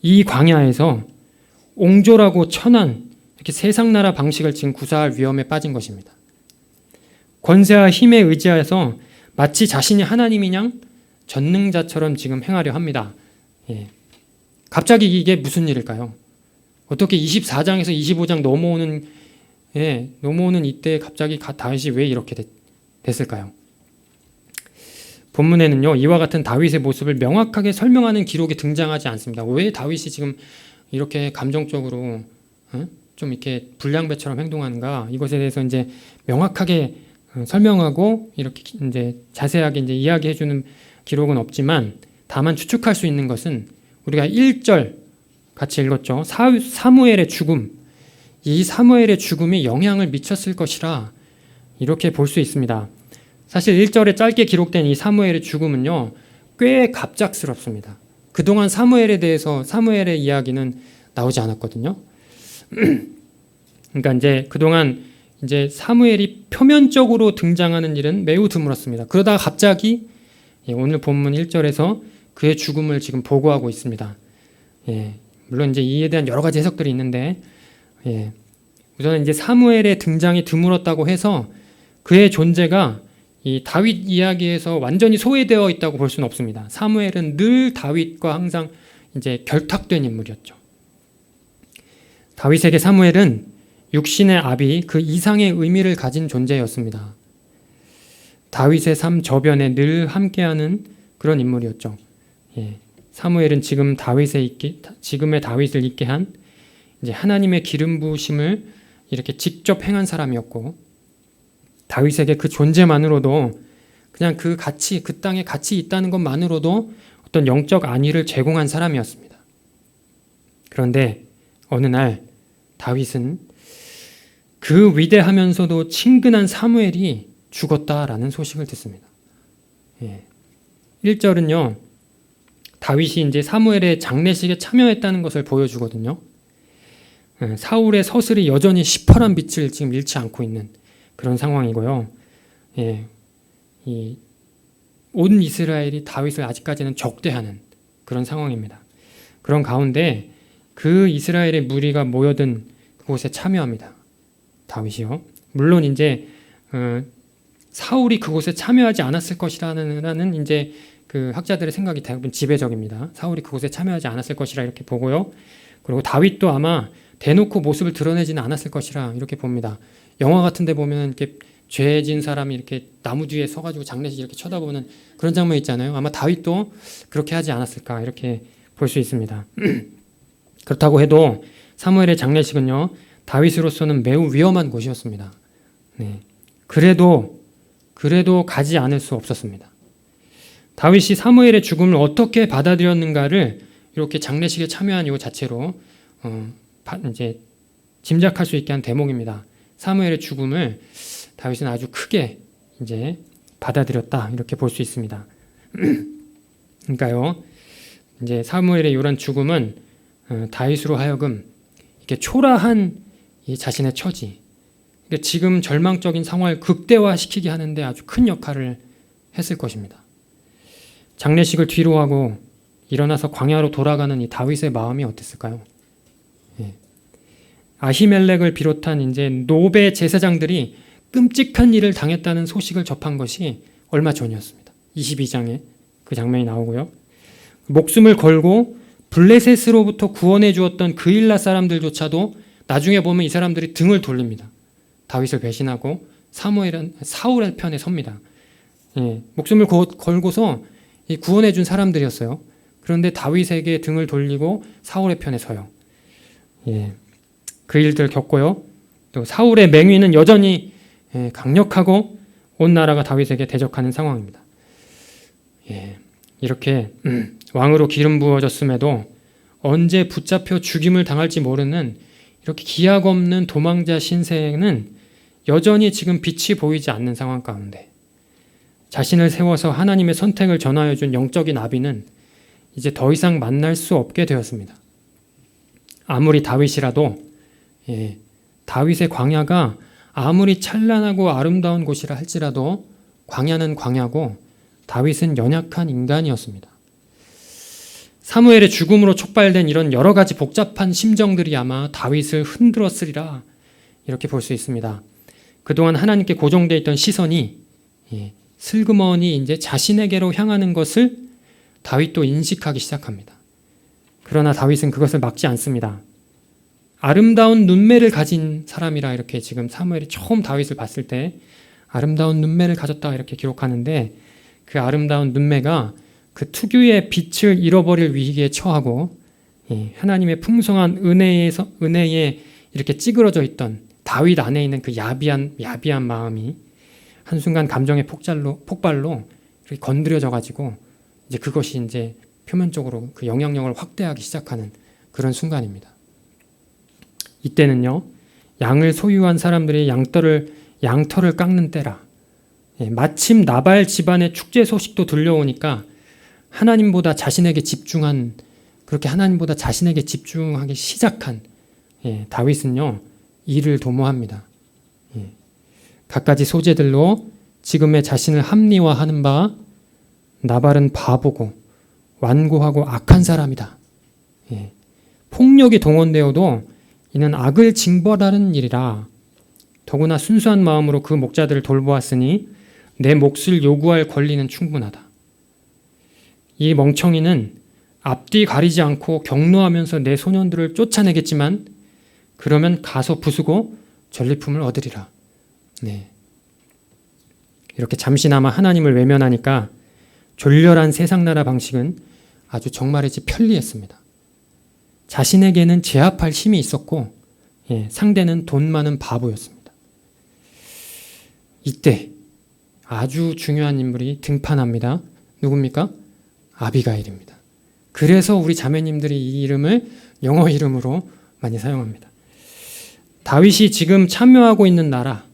이 광야에서 옹졸하고 천한 이렇게 세상 나라 방식을 지금 구사할 위험에 빠진 것입니다. 권세와 힘에 의지해서 마치 자신이 하나님인 양 전능자처럼 지금 행하려 합니다. 갑자기 이게 무슨 일일까요? 어떻게 24장에서 25장 넘어오는 이때 갑자기 다윗이 왜 이렇게 됐을까요? 본문에는요, 이와 같은 다윗의 모습을 명확하게 설명하는 기록이 등장하지 않습니다. 왜 다윗이 지금 이렇게 감정적으로 좀 이렇게 불량배처럼 행동하는가, 이것에 대해서 이제 명확하게 설명하고 이렇게 이제 자세하게 이제 이야기해주는 기록은 없지만, 다만 추측할 수 있는 것은 우리가 1절 같이 읽었죠. 사무엘의 죽음, 이 사무엘의 죽음이 영향을 미쳤을 것이라 이렇게 볼 수 있습니다. 사실 1절에 짧게 기록된 이 사무엘의 죽음은요, 꽤 갑작스럽습니다. 그동안 사무엘의 이야기는 나오지 않았거든요. 그러니까 이제 그동안 이제 사무엘이 표면적으로 등장하는 일은 매우 드물었습니다. 그러다가 갑자기 오늘 본문 1절에서 그의 죽음을 지금 보고하고 있습니다. 물론 이제 이에 대한 여러 가지 해석들이 있는데, 우선 이제 사무엘의 등장이 드물었다고 해서 그의 존재가 이 다윗 이야기에서 완전히 소외되어 있다고 볼 수는 없습니다. 사무엘은 늘 다윗과 항상 이제 결탁된 인물이었죠. 다윗에게 사무엘은 육신의 아비, 그 이상의 의미를 가진 존재였습니다. 다윗의 삶 저변에 늘 함께하는 그런 인물이었죠. 사무엘은 지금의 다윗을 있게 한 이제 하나님의 기름 부으심을 이렇게 직접 행한 사람이었고, 다윗에게 그 존재만으로도 그냥 그 땅에 같이 있다는 것만으로도 어떤 영적 안위를 제공한 사람이었습니다. 그런데 어느 날 다윗은 그 위대하면서도 친근한 사무엘이 죽었다라는 소식을 듣습니다. 1절은요, 다윗이 이제 사무엘의 장례식에 참여했다는 것을 보여주거든요. 사울의 서슬이 여전히 시퍼런 빛을 지금 잃지 않고 있는 그런 상황이고요. 온 이스라엘이 다윗을 아직까지는 적대하는 그런 상황입니다. 그런 가운데 그 이스라엘의 무리가 모여든 그곳에 참여합니다. 다윗이요. 물론 이제 사울이 그곳에 참여하지 않았을 것이라는 이제 그 학자들의 생각이 대부분 지배적입니다. 사울이 그곳에 참여하지 않았을 것이라 이렇게 보고요. 그리고 다윗도 아마 대놓고 모습을 드러내지는 않았을 것이라 이렇게 봅니다. 영화 같은 데 보면 이렇게 죄진 사람이 이렇게 나무 뒤에 서가지고 장례식 이렇게 쳐다보는 그런 장면 있잖아요. 아마 다윗도 그렇게 하지 않았을까 이렇게 볼 수 있습니다. 그렇다고 해도 사무엘의 장례식은요, 다윗으로서는 매우 위험한 곳이었습니다. 네. 그래도 가지 않을 수 없었습니다. 다윗이 사무엘의 죽음을 어떻게 받아들였는가를 이렇게 장례식에 참여한 이유 자체로 이제 짐작할 수 있게 한 대목입니다. 사무엘의 죽음을 다윗은 아주 크게 이제 받아들였다 이렇게 볼 수 있습니다. 그러니까요, 이제 사무엘의 이런 죽음은 다윗으로 하여금 이렇게 초라한 이 자신의 처지, 그러니까 지금 절망적인 상황을 극대화시키게 하는데 아주 큰 역할을 했을 것입니다. 장례식을 뒤로 하고 일어나서 광야로 돌아가는 이 다윗의 마음이 어땠을까요? 예. 아히멜렉을 비롯한 이제 노베 제사장들이 끔찍한 일을 당했다는 소식을 접한 것이 얼마 전이었습니다. 22장에 그 장면이 나오고요. 목숨을 걸고 블레셋으로부터 구원해 주었던 그일라 사람들조차도 나중에 보면 이 사람들이 등을 돌립니다. 다윗을 배신하고 사울의 편에 섭니다. 예, 목숨을 걸고서 구원해 준 사람들이었어요. 그런데 다윗에게 등을 돌리고 사울의 편에 서요. 예, 그 일들 겪고요. 또 사울의 맹위는 여전히 강력하고 온 나라가 다윗에게 대적하는 상황입니다. 예, 이렇게 왕으로 기름 부어졌음에도 언제 붙잡혀 죽임을 당할지 모르는 이렇게 기약 없는 도망자 신세는 여전히 지금 빛이 보이지 않는 상황 가운데 자신을 세워서 하나님의 선택을 전하여 준 영적인 아비는 이제 더 이상 만날 수 없게 되었습니다. 아무리 다윗이라도 다윗의 광야가 아무리 찬란하고 아름다운 곳이라 할지라도 광야는 광야고 다윗은 연약한 인간이었습니다. 사무엘의 죽음으로 촉발된 이런 여러 가지 복잡한 심정들이 아마 다윗을 흔들었으리라 이렇게 볼 수 있습니다. 그동안 하나님께 고정되어 있던 시선이 슬그머니 이제 자신에게로 향하는 것을 다윗도 인식하기 시작합니다. 그러나 다윗은 그것을 막지 않습니다. 아름다운 눈매를 가진 사람이라 이렇게 지금 사무엘이 처음 다윗을 봤을 때 아름다운 눈매를 가졌다 이렇게 기록하는데 그 아름다운 눈매가 그 특유의 빛을 잃어버릴 위기에 처하고 하나님의 풍성한 은혜에 이렇게 찌그러져 있던 다윗 안에 있는 그 야비한 마음이 한순간 감정의 폭발로 이렇게 건드려져 가지고 이제 그것이 이제 표면적으로 그 영향력을 확대하기 시작하는 그런 순간입니다. 이때는요, 양을 소유한 사람들이 양털을 깎는 때라. 마침 나발 집안의 축제 소식도 들려오니까 하나님보다 자신에게 집중하기 시작한 다윗은요, 이를 도모합니다. 갖가지 소재들로 지금의 자신을 합리화하는 바 나발은 바보고 완고하고 악한 사람이다. 폭력이 동원되어도 이는 악을 징벌하는 일이라. 더구나 순수한 마음으로 그 목자들을 돌보았으니 내 몫을 요구할 권리는 충분하다. 이 멍청이는 앞뒤 가리지 않고 경노하면서 내 소년들을 쫓아내겠지만 그러면 가서 부수고 전리품을 얻으리라. 이렇게 잠시나마 하나님을 외면하니까 졸렬한 세상나라 방식은 아주 정말이지 편리했습니다. 자신에게는 제압할 힘이 있었고 상대는 돈 많은 바보였습니다. 이때 아주 중요한 인물이 등판합니다. 누굽니까? 아비가일입니다. 그래서 우리 자매님들이 이 이름을 영어 이름으로 많이 사용합니다. 다윗이 지금 참여하고 있는 나라,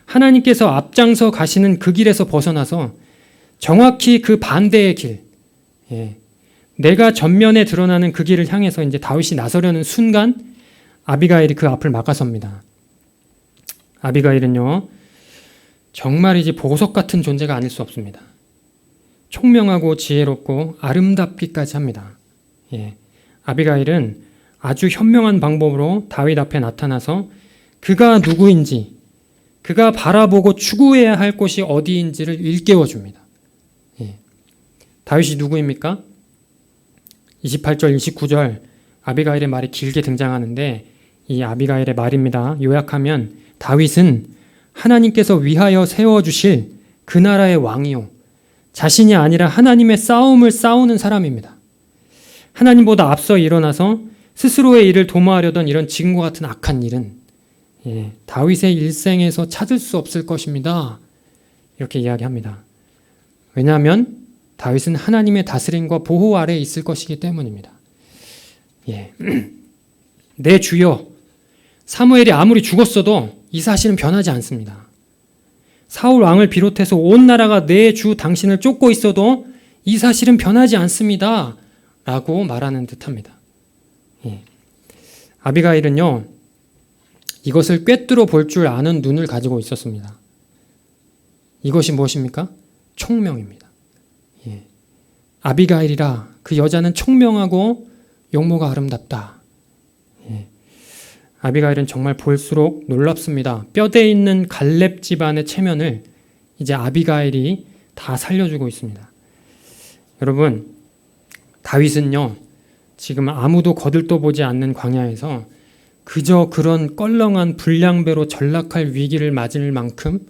하나님께서 앞장서 가시는 그 길에서 벗어나서 정확히 그 반대의 길, 내가 전면에 드러나는 그 길을 향해서 이제 다윗이 나서려는 순간 아비가일이 그 앞을 막아섭니다. 아비가일은요, 정말이지 보석 같은 존재가 아닐 수 없습니다. 총명하고 지혜롭고 아름답기까지 합니다. 아비가일은 아주 현명한 방법으로 다윗 앞에 나타나서 그가 누구인지, 그가 바라보고 추구해야 할 곳이 어디인지를 일깨워 줍니다. 다윗이 누구입니까? 28절, 29절 아비가일의 말이 길게 등장하는데 이 아비가일의 말입니다. 요약하면 다윗은 하나님께서 위하여 세워주실 그 나라의 왕이요, 자신이 아니라 하나님의 싸움을 싸우는 사람입니다. 하나님보다 앞서 일어나서 스스로의 일을 도모하려던 이런 지금과 같은 악한 일은 다윗의 일생에서 찾을 수 없을 것입니다. 이렇게 이야기합니다. 왜냐하면 다윗은 하나님의 다스림과 보호 아래에 있을 것이기 때문입니다. 내 주여, 사무엘이 아무리 죽었어도 이 사실은 변하지 않습니다. 사울 왕을 비롯해서 온 나라가 내 주 당신을 쫓고 있어도 이 사실은 변하지 않습니다. 라고 말하는 듯합니다. 아비가일은요, 이것을 꿰뚫어 볼 줄 아는 눈을 가지고 있었습니다. 이것이 무엇입니까? 총명입니다. 아비가일이라, 그 여자는 총명하고 용모가 아름답다. 아비가일은 정말 볼수록 놀랍습니다. 뼈대 있는 갈렙 집안의 체면을 이제 아비가일이 다 살려주고 있습니다. 여러분, 다윗은요, 지금 아무도 거들떠보지 않는 광야에서 그저 그런 껄렁한 불량배로 전락할 위기를 맞을 만큼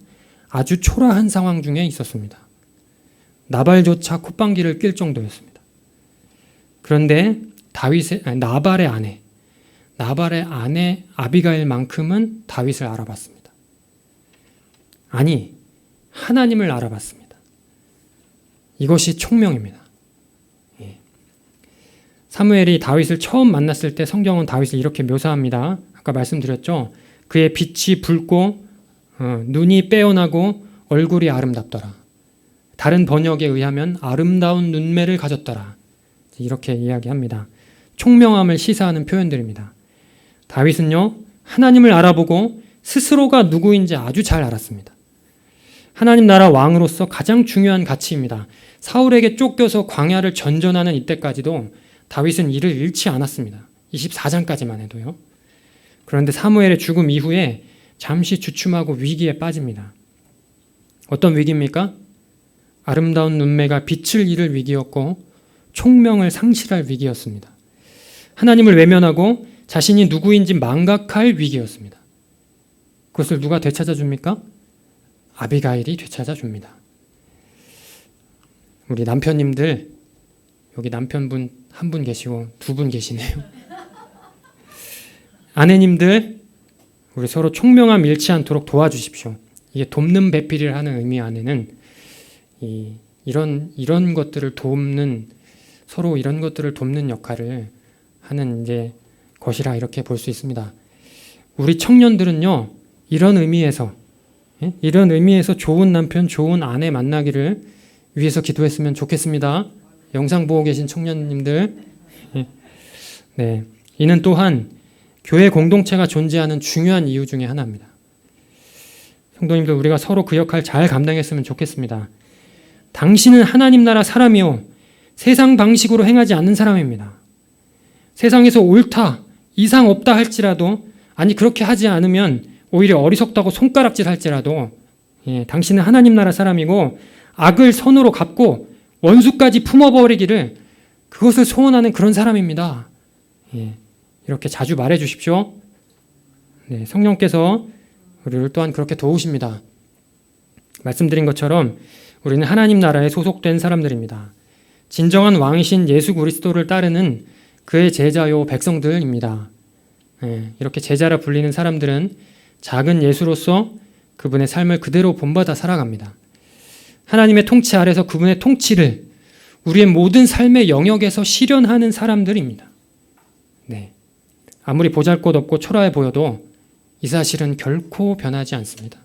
아주 초라한 상황 중에 있었습니다. 나발조차 콧방귀를 낄 정도였습니다. 그런데 나발의 아내 아비가일만큼은 다윗을 알아봤습니다. 아니, 하나님을 알아봤습니다. 이것이 총명입니다. 사무엘이 다윗을 처음 만났을 때 성경은 다윗을 이렇게 묘사합니다. 아까 말씀드렸죠. 그의 빛이 붉고 눈이 빼어나고 얼굴이 아름답더라. 다른 번역에 의하면 아름다운 눈매를 가졌더라. 이렇게 이야기합니다. 총명함을 시사하는 표현들입니다. 다윗은요, 하나님을 알아보고 스스로가 누구인지 아주 잘 알았습니다. 하나님 나라 왕으로서 가장 중요한 가치입니다. 사울에게 쫓겨서 광야를 전전하는 이때까지도 다윗은 이를 잃지 않았습니다. 24장까지만 해도요. 그런데 사무엘의 죽음 이후에 잠시 주춤하고 위기에 빠집니다. 어떤 위기입니까? 아름다운 눈매가 빛을 잃을 위기였고 총명을 상실할 위기였습니다. 하나님을 외면하고 자신이 누구인지 망각할 위기였습니다. 그것을 누가 되찾아줍니까? 아비가일이 되찾아줍니다. 우리 남편님들, 여기 남편분 한 분 계시고 두 분 계시네요. 아내님들, 우리 서로 총명함 잃지 않도록 도와주십시오. 이게 돕는 배필을 하는 의미 안에는 이런 것들을 돕는, 서로 이런 것들을 돕는 역할을 하는 이제 것이라 이렇게 볼 수 있습니다. 우리 청년들은요, 이런 의미에서 좋은 남편, 좋은 아내 만나기를 위해서 기도했으면 좋겠습니다. 영상 보고 계신 청년님들, 네, 이는 또한 교회 공동체가 존재하는 중요한 이유 중에 하나입니다. 성도님들, 우리가 서로 그 역할 잘 감당했으면 좋겠습니다. 당신은 하나님 나라 사람이요, 세상 방식으로 행하지 않는 사람입니다. 세상에서 옳다, 이상 없다 할지라도, 아니 그렇게 하지 않으면 오히려 어리석다고 손가락질 할지라도, 당신은 하나님 나라 사람이고 악을 선으로 갚고 원수까지 품어버리기를, 그것을 소원하는 그런 사람입니다. 이렇게 자주 말해 주십시오. 네, 성령께서 우리를 또한 그렇게 도우십니다. 말씀드린 것처럼 우리는 하나님 나라에 소속된 사람들입니다. 진정한 왕이신 예수 그리스도를 따르는 그의 제자요 백성들입니다. 이렇게 제자라 불리는 사람들은 작은 예수로서 그분의 삶을 그대로 본받아 살아갑니다. 하나님의 통치 아래서 그분의 통치를 우리의 모든 삶의 영역에서 실현하는 사람들입니다. 네. 아무리 보잘것없고 초라해 보여도 이 사실은 결코 변하지 않습니다.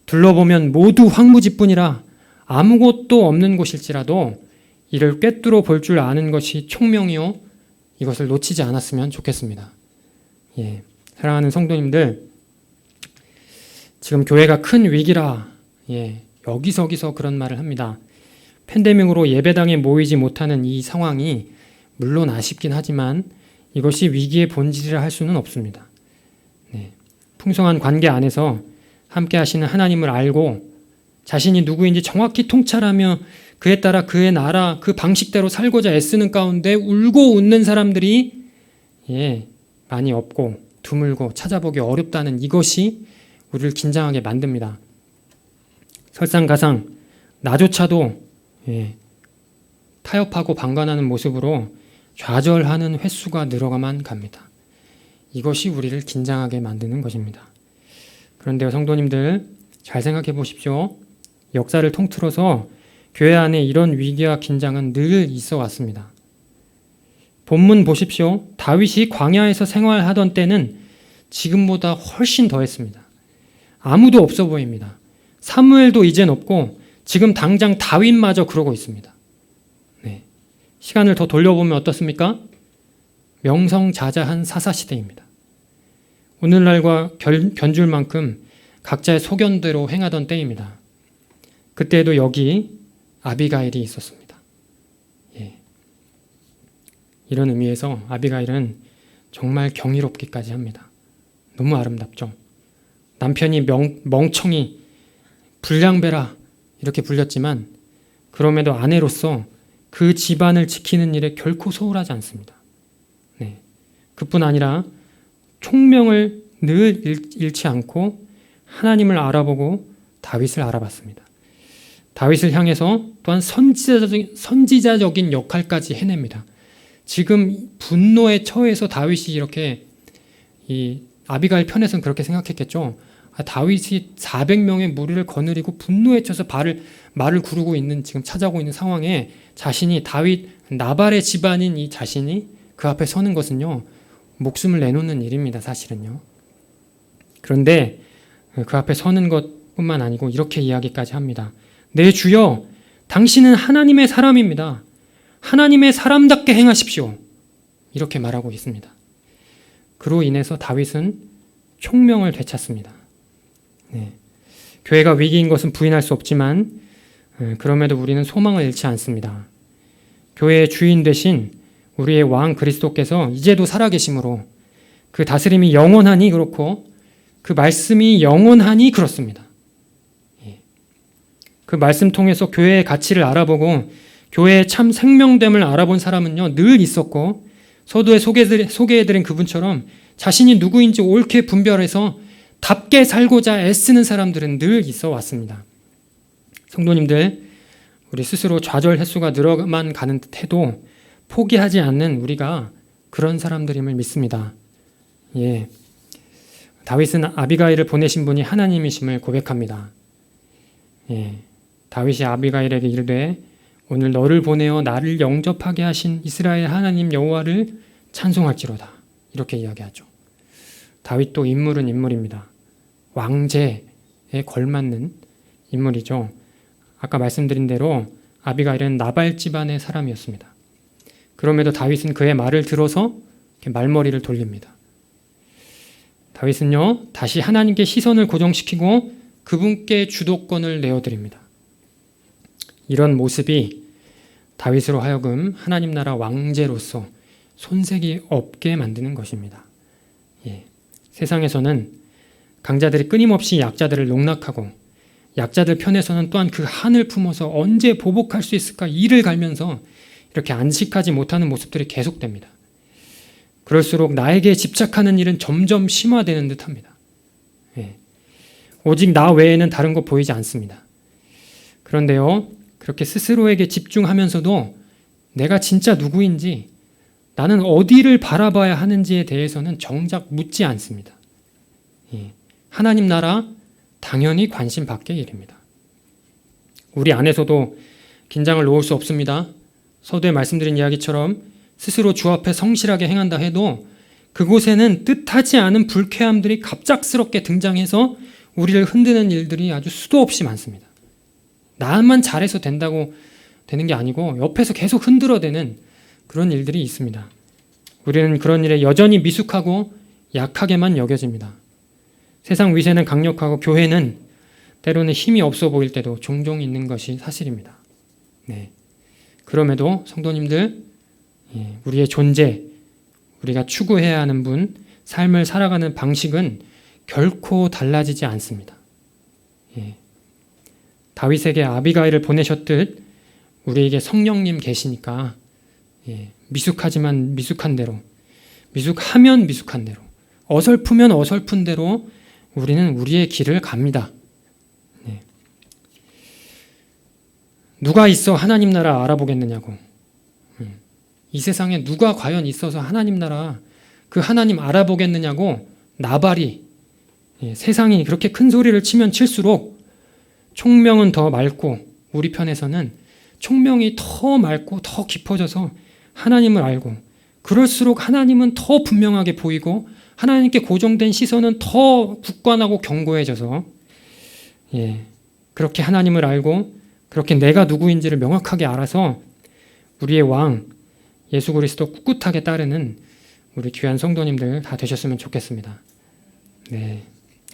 둘러보면 모두 황무지뿐이라 아무것도 없는 곳일지라도 이를 꿰뚫어 볼 줄 아는 것이 총명이요, 이것을 놓치지 않았으면 좋겠습니다. 사랑하는 성도님들, 지금 교회가 큰 위기라 여기저기서 그런 말을 합니다. 팬데믹으로 예배당에 모이지 못하는 이 상황이 물론 아쉽긴 하지만 이것이 위기의 본질이라 할 수는 없습니다. 풍성한 관계 안에서 함께 하시는 하나님을 알고 자신이 누구인지 정확히 통찰하며 그 그에 따라 그의 나라, 그 방식대로 살고자 애쓰는 가운데 울고 웃는 사람들이 많이 없고 드물고 찾아보기 어렵다는 이것이 우리를 긴장하게 만듭니다. 설상가상 나조차도 타협하고 방관하는 모습으로 좌절하는 횟수가 늘어가만 갑니다. 이것이 우리를 긴장하게 만드는 것입니다. 그런데요, 성도님들 잘 생각해 보십시오. 역사를 통틀어서 교회 안에 이런 위기와 긴장은 늘 있어 왔습니다. 본문 보십시오. 다윗이 광야에서 생활하던 때는 지금보다 훨씬 더했습니다. 아무도 없어 보입니다. 사무엘도 이젠 없고 지금 당장 다윗마저 그러고 있습니다. 시간을 더 돌려보면 어떻습니까? 명성자자한 사사시대입니다. 오늘날과 변줄 만큼 각자의 소견대로 행하던 때입니다. 그때도 여기 아비가일이 있었습니다. 이런 의미에서 아비가일은 정말 경이롭기까지 합니다. 너무 아름답죠. 남편이 멍청이 불량배라 이렇게 불렸지만 그럼에도 아내로서 그 집안을 지키는 일에 결코 소홀하지 않습니다. 그뿐 아니라 총명을 늘 잃지 않고 하나님을 알아보고 다윗을 알아봤습니다. 다윗을 향해서 또한 선지자적인 역할까지 해냅니다. 지금 분노에 처해서 다윗이 이렇게 이 아비가일 편에서는 그렇게 생각했겠죠. 다윗이 400명의 무리를 거느리고 분노에 쳐서 말을 구르고 있는 지금 찾아오고 있는 상황에 자신이 다윗 나발의 집안인 이 자신이 그 앞에 서는 것은요 목숨을 내놓는 일입니다. 사실은요. 그런데 그 앞에 서는 것뿐만 아니고 이렇게 이야기까지 합니다. 내 주여 당신은 하나님의 사람입니다. 하나님의 사람답게 행하십시오. 이렇게 말하고 있습니다. 그로 인해서 다윗은 총명을 되찾습니다. 교회가 위기인 것은 부인할 수 없지만 그럼에도 우리는 소망을 잃지 않습니다. 교회의 주인 되신 우리의 왕 그리스도께서 이제도 살아계심으로 그 다스림이 영원하니 그렇고 그 말씀이 영원하니 그렇습니다. 그 말씀 통해서 교회의 가치를 알아보고 교회의 참 생명됨을 알아본 사람은요 늘 있었고 서두에 소개해드린 그분처럼 자신이 누구인지 옳게 분별해서 답게 살고자 애쓰는 사람들은 늘 있어 왔습니다. 성도님들, 우리 스스로 좌절 횟수가 늘어만 가는 듯 해도 포기하지 않는 우리가 그런 사람들임을 믿습니다. 다윗은 아비가일을 보내신 분이 하나님이심을 고백합니다. 다윗이 아비가일에게 이르되 오늘 너를 보내어 나를 영접하게 하신 이스라엘 하나님 여호와를 찬송할지로다. 이렇게 이야기하죠. 다윗도 인물은 인물입니다. 왕제에 걸맞는 인물이죠. 아까 말씀드린 대로 아비가일은 나발 집안의 사람이었습니다. 그럼에도 다윗은 그의 말을 들어서 말머리를 돌립니다. 다윗은요 다시 하나님께 시선을 고정시키고 그분께 주도권을 내어드립니다. 이런 모습이 다윗으로 하여금 하나님 나라 왕제로서 손색이 없게 만드는 것입니다. 세상에서는 강자들이 끊임없이 약자들을 농락하고 약자들 편에서는 또한 그 한을 품어서 언제 보복할 수 있을까 이를 갈면서 이렇게 안식하지 못하는 모습들이 계속됩니다. 그럴수록 나에게 집착하는 일은 점점 심화되는 듯합니다. 오직 나 외에는 다른 것 보이지 않습니다. 그런데요 그렇게 스스로에게 집중하면서도 내가 진짜 누구인지 나는 어디를 바라봐야 하는지에 대해서는 정작 묻지 않습니다. 하나님 나라 당연히 관심 밖의 일입니다. 우리 안에서도 긴장을 놓을 수 없습니다. 서두에 말씀드린 이야기처럼 스스로 주 앞에 성실하게 행한다 해도 그곳에는 뜻하지 않은 불쾌함들이 갑작스럽게 등장해서 우리를 흔드는 일들이 아주 수도 없이 많습니다. 나만 잘해서 된다고 되는 게 아니고 옆에서 계속 흔들어대는 그런 일들이 있습니다. 우리는 그런 일에 여전히 미숙하고 약하게만 여겨집니다. 세상 위세는 강력하고 교회는 때로는 힘이 없어 보일 때도 종종 있는 것이 사실입니다. 그럼에도 성도님들, 우리의 존재, 우리가 추구해야 하는 분, 삶을 살아가는 방식은 결코 달라지지 않습니다. 다윗에게 아비가일을 보내셨듯 우리에게 성령님 계시니까 미숙하지만 미숙한 대로, 미숙하면 미숙한 대로, 어설프면 어설픈 대로 우리는 우리의 길을 갑니다. 누가 있어 하나님 나라 알아보겠느냐고. 이 세상에 누가 과연 있어서 하나님 나라 그 하나님 알아보겠느냐고 나발이 세상이 그렇게 큰 소리를 치면 칠수록 총명은 더 맑고 우리 편에서는 총명이 더 맑고 더 깊어져서 하나님을 알고 그럴수록 하나님은 더 분명하게 보이고 하나님께 고정된 시선은 더 굳건하고 견고해져서 그렇게 하나님을 알고 그렇게 내가 누구인지를 명확하게 알아서 우리의 왕 예수 그리스도 꿋꿋하게 따르는 우리 귀한 성도님들 다 되셨으면 좋겠습니다. 네,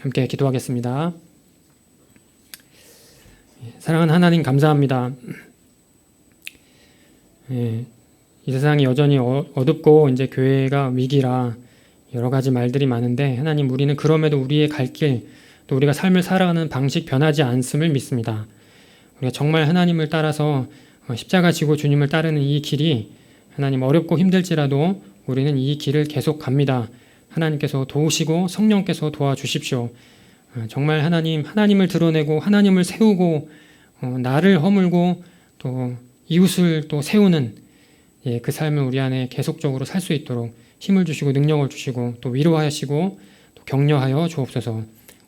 함께 기도하겠습니다. 사랑하는 하나님 감사합니다. 이 세상이 여전히 어둡고 이제 교회가 위기라 여러 가지 말들이 많은데 하나님 우리는 그럼에도 우리의 갈 길, 또 우리가 삶을 살아가는 방식 변하지 않음을 믿습니다. 우리가 정말 하나님을 따라서 십자가 지고 주님을 따르는 이 길이 하나님 어렵고 힘들지라도 우리는 이 길을 계속 갑니다. 하나님께서 도우시고 성령께서 도와주십시오. 정말 하나님을 드러내고 하나님을 세우고 나를 허물고 또 이웃을 또 세우는 그 삶을 우리 안에 계속적으로 살 수 있도록 힘을 주시고 능력을 주시고 또 위로하시고 또 격려하여 주옵소서.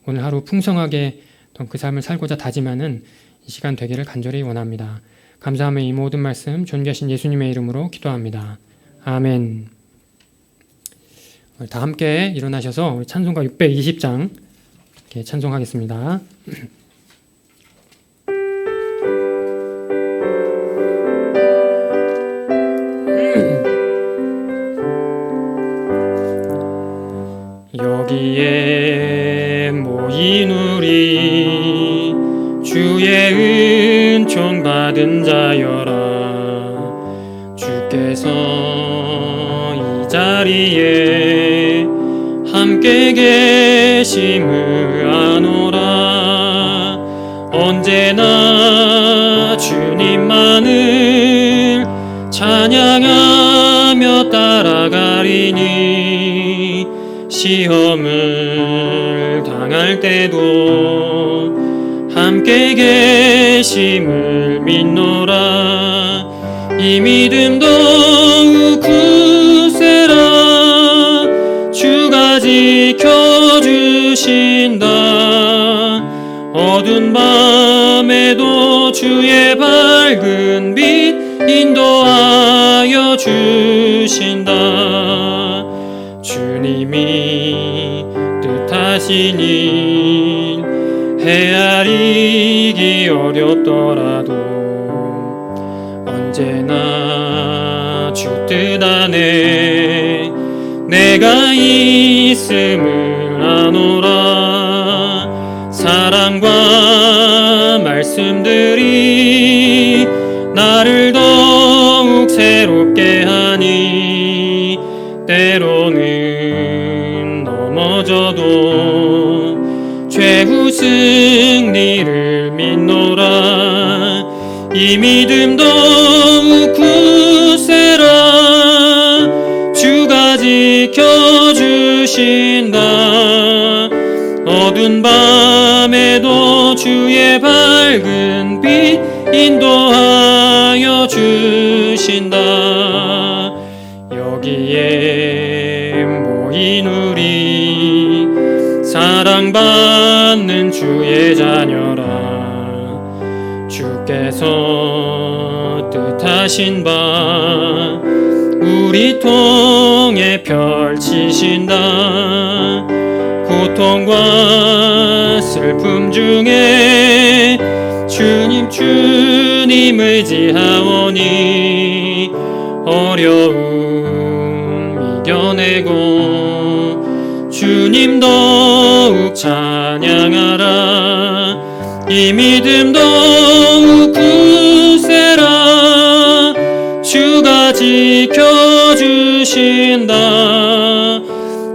오늘 하루 풍성하게 그 삶을 살고자 다짐하는 이 시간 되기를 간절히 원합니다. 감사하며 이 모든 말씀 존귀하신 예수님의 이름으로 기도합니다. 아멘. 다 함께 일어나셔서 우리 찬송가 620장 이렇게 찬송하겠습니다. 여기에 모인 우리 주의 은총 받은 자여라. 주께서 이 자리에 함께 계심을 아노라. 언제나 주님만을 찬양하며 따라가리니 시험을 당할 때도 함께 계심을 믿노라. 이 믿음 더욱 굳세라. 주가 지켜주신다. 어두운 밤에도 주의 밝은 빛 인도하여 주신다. 주님이 뜻하신 일 헤아리기 어렵더라도 언제나 주 뜻 안에 내가 있음을 아노라. 사랑과 말씀들이 나를 더욱 새롭게 하니 때로는 넘어져도 최후 승리를 믿노라. 이 믿음 더욱 굳세라. 주가 지켜주신다. 어두운 밤에도 주의 밝은 빛 인도하여 주신다. 여기에 모인 우리 사랑받는 주의 자녀라. 주께서 뜻하신 바 우리 통해 펼치신다. 고통과 슬픔 중에 주님 의지하오니 어려움 이겨내고 주님 더욱 찬양하라. 이 믿음 더욱 굳세라. 주가 지켜주신다.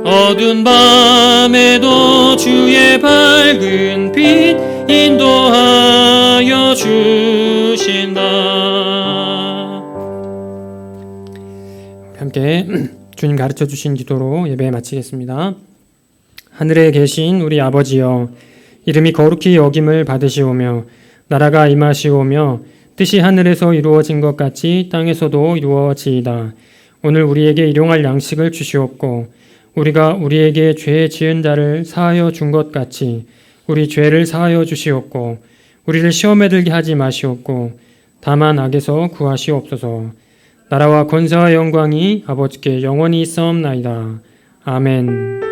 어두운 밤에도 주의 밝은 빛 인도하여 주신다. 함께 주님 가르쳐 주신 기도로 예배 마치겠습니다. 하늘에 계신 우리 아버지여, 이름이 거룩히 여김을 받으시오며 나라가 임하시오며 뜻이 하늘에서 이루어진 것 같이 땅에서도 이루어지이다. 오늘 우리에게 일용할 양식을 주시옵고 우리가 우리에게 죄 지은 자를 사하여 준 것 같이 우리 죄를 사하여 주시옵고 우리를 시험에 들게 하지 마시옵고 다만 악에서 구하시옵소서. 나라와 권세와 영광이 아버지께 영원히 있사옵나이다. 아멘.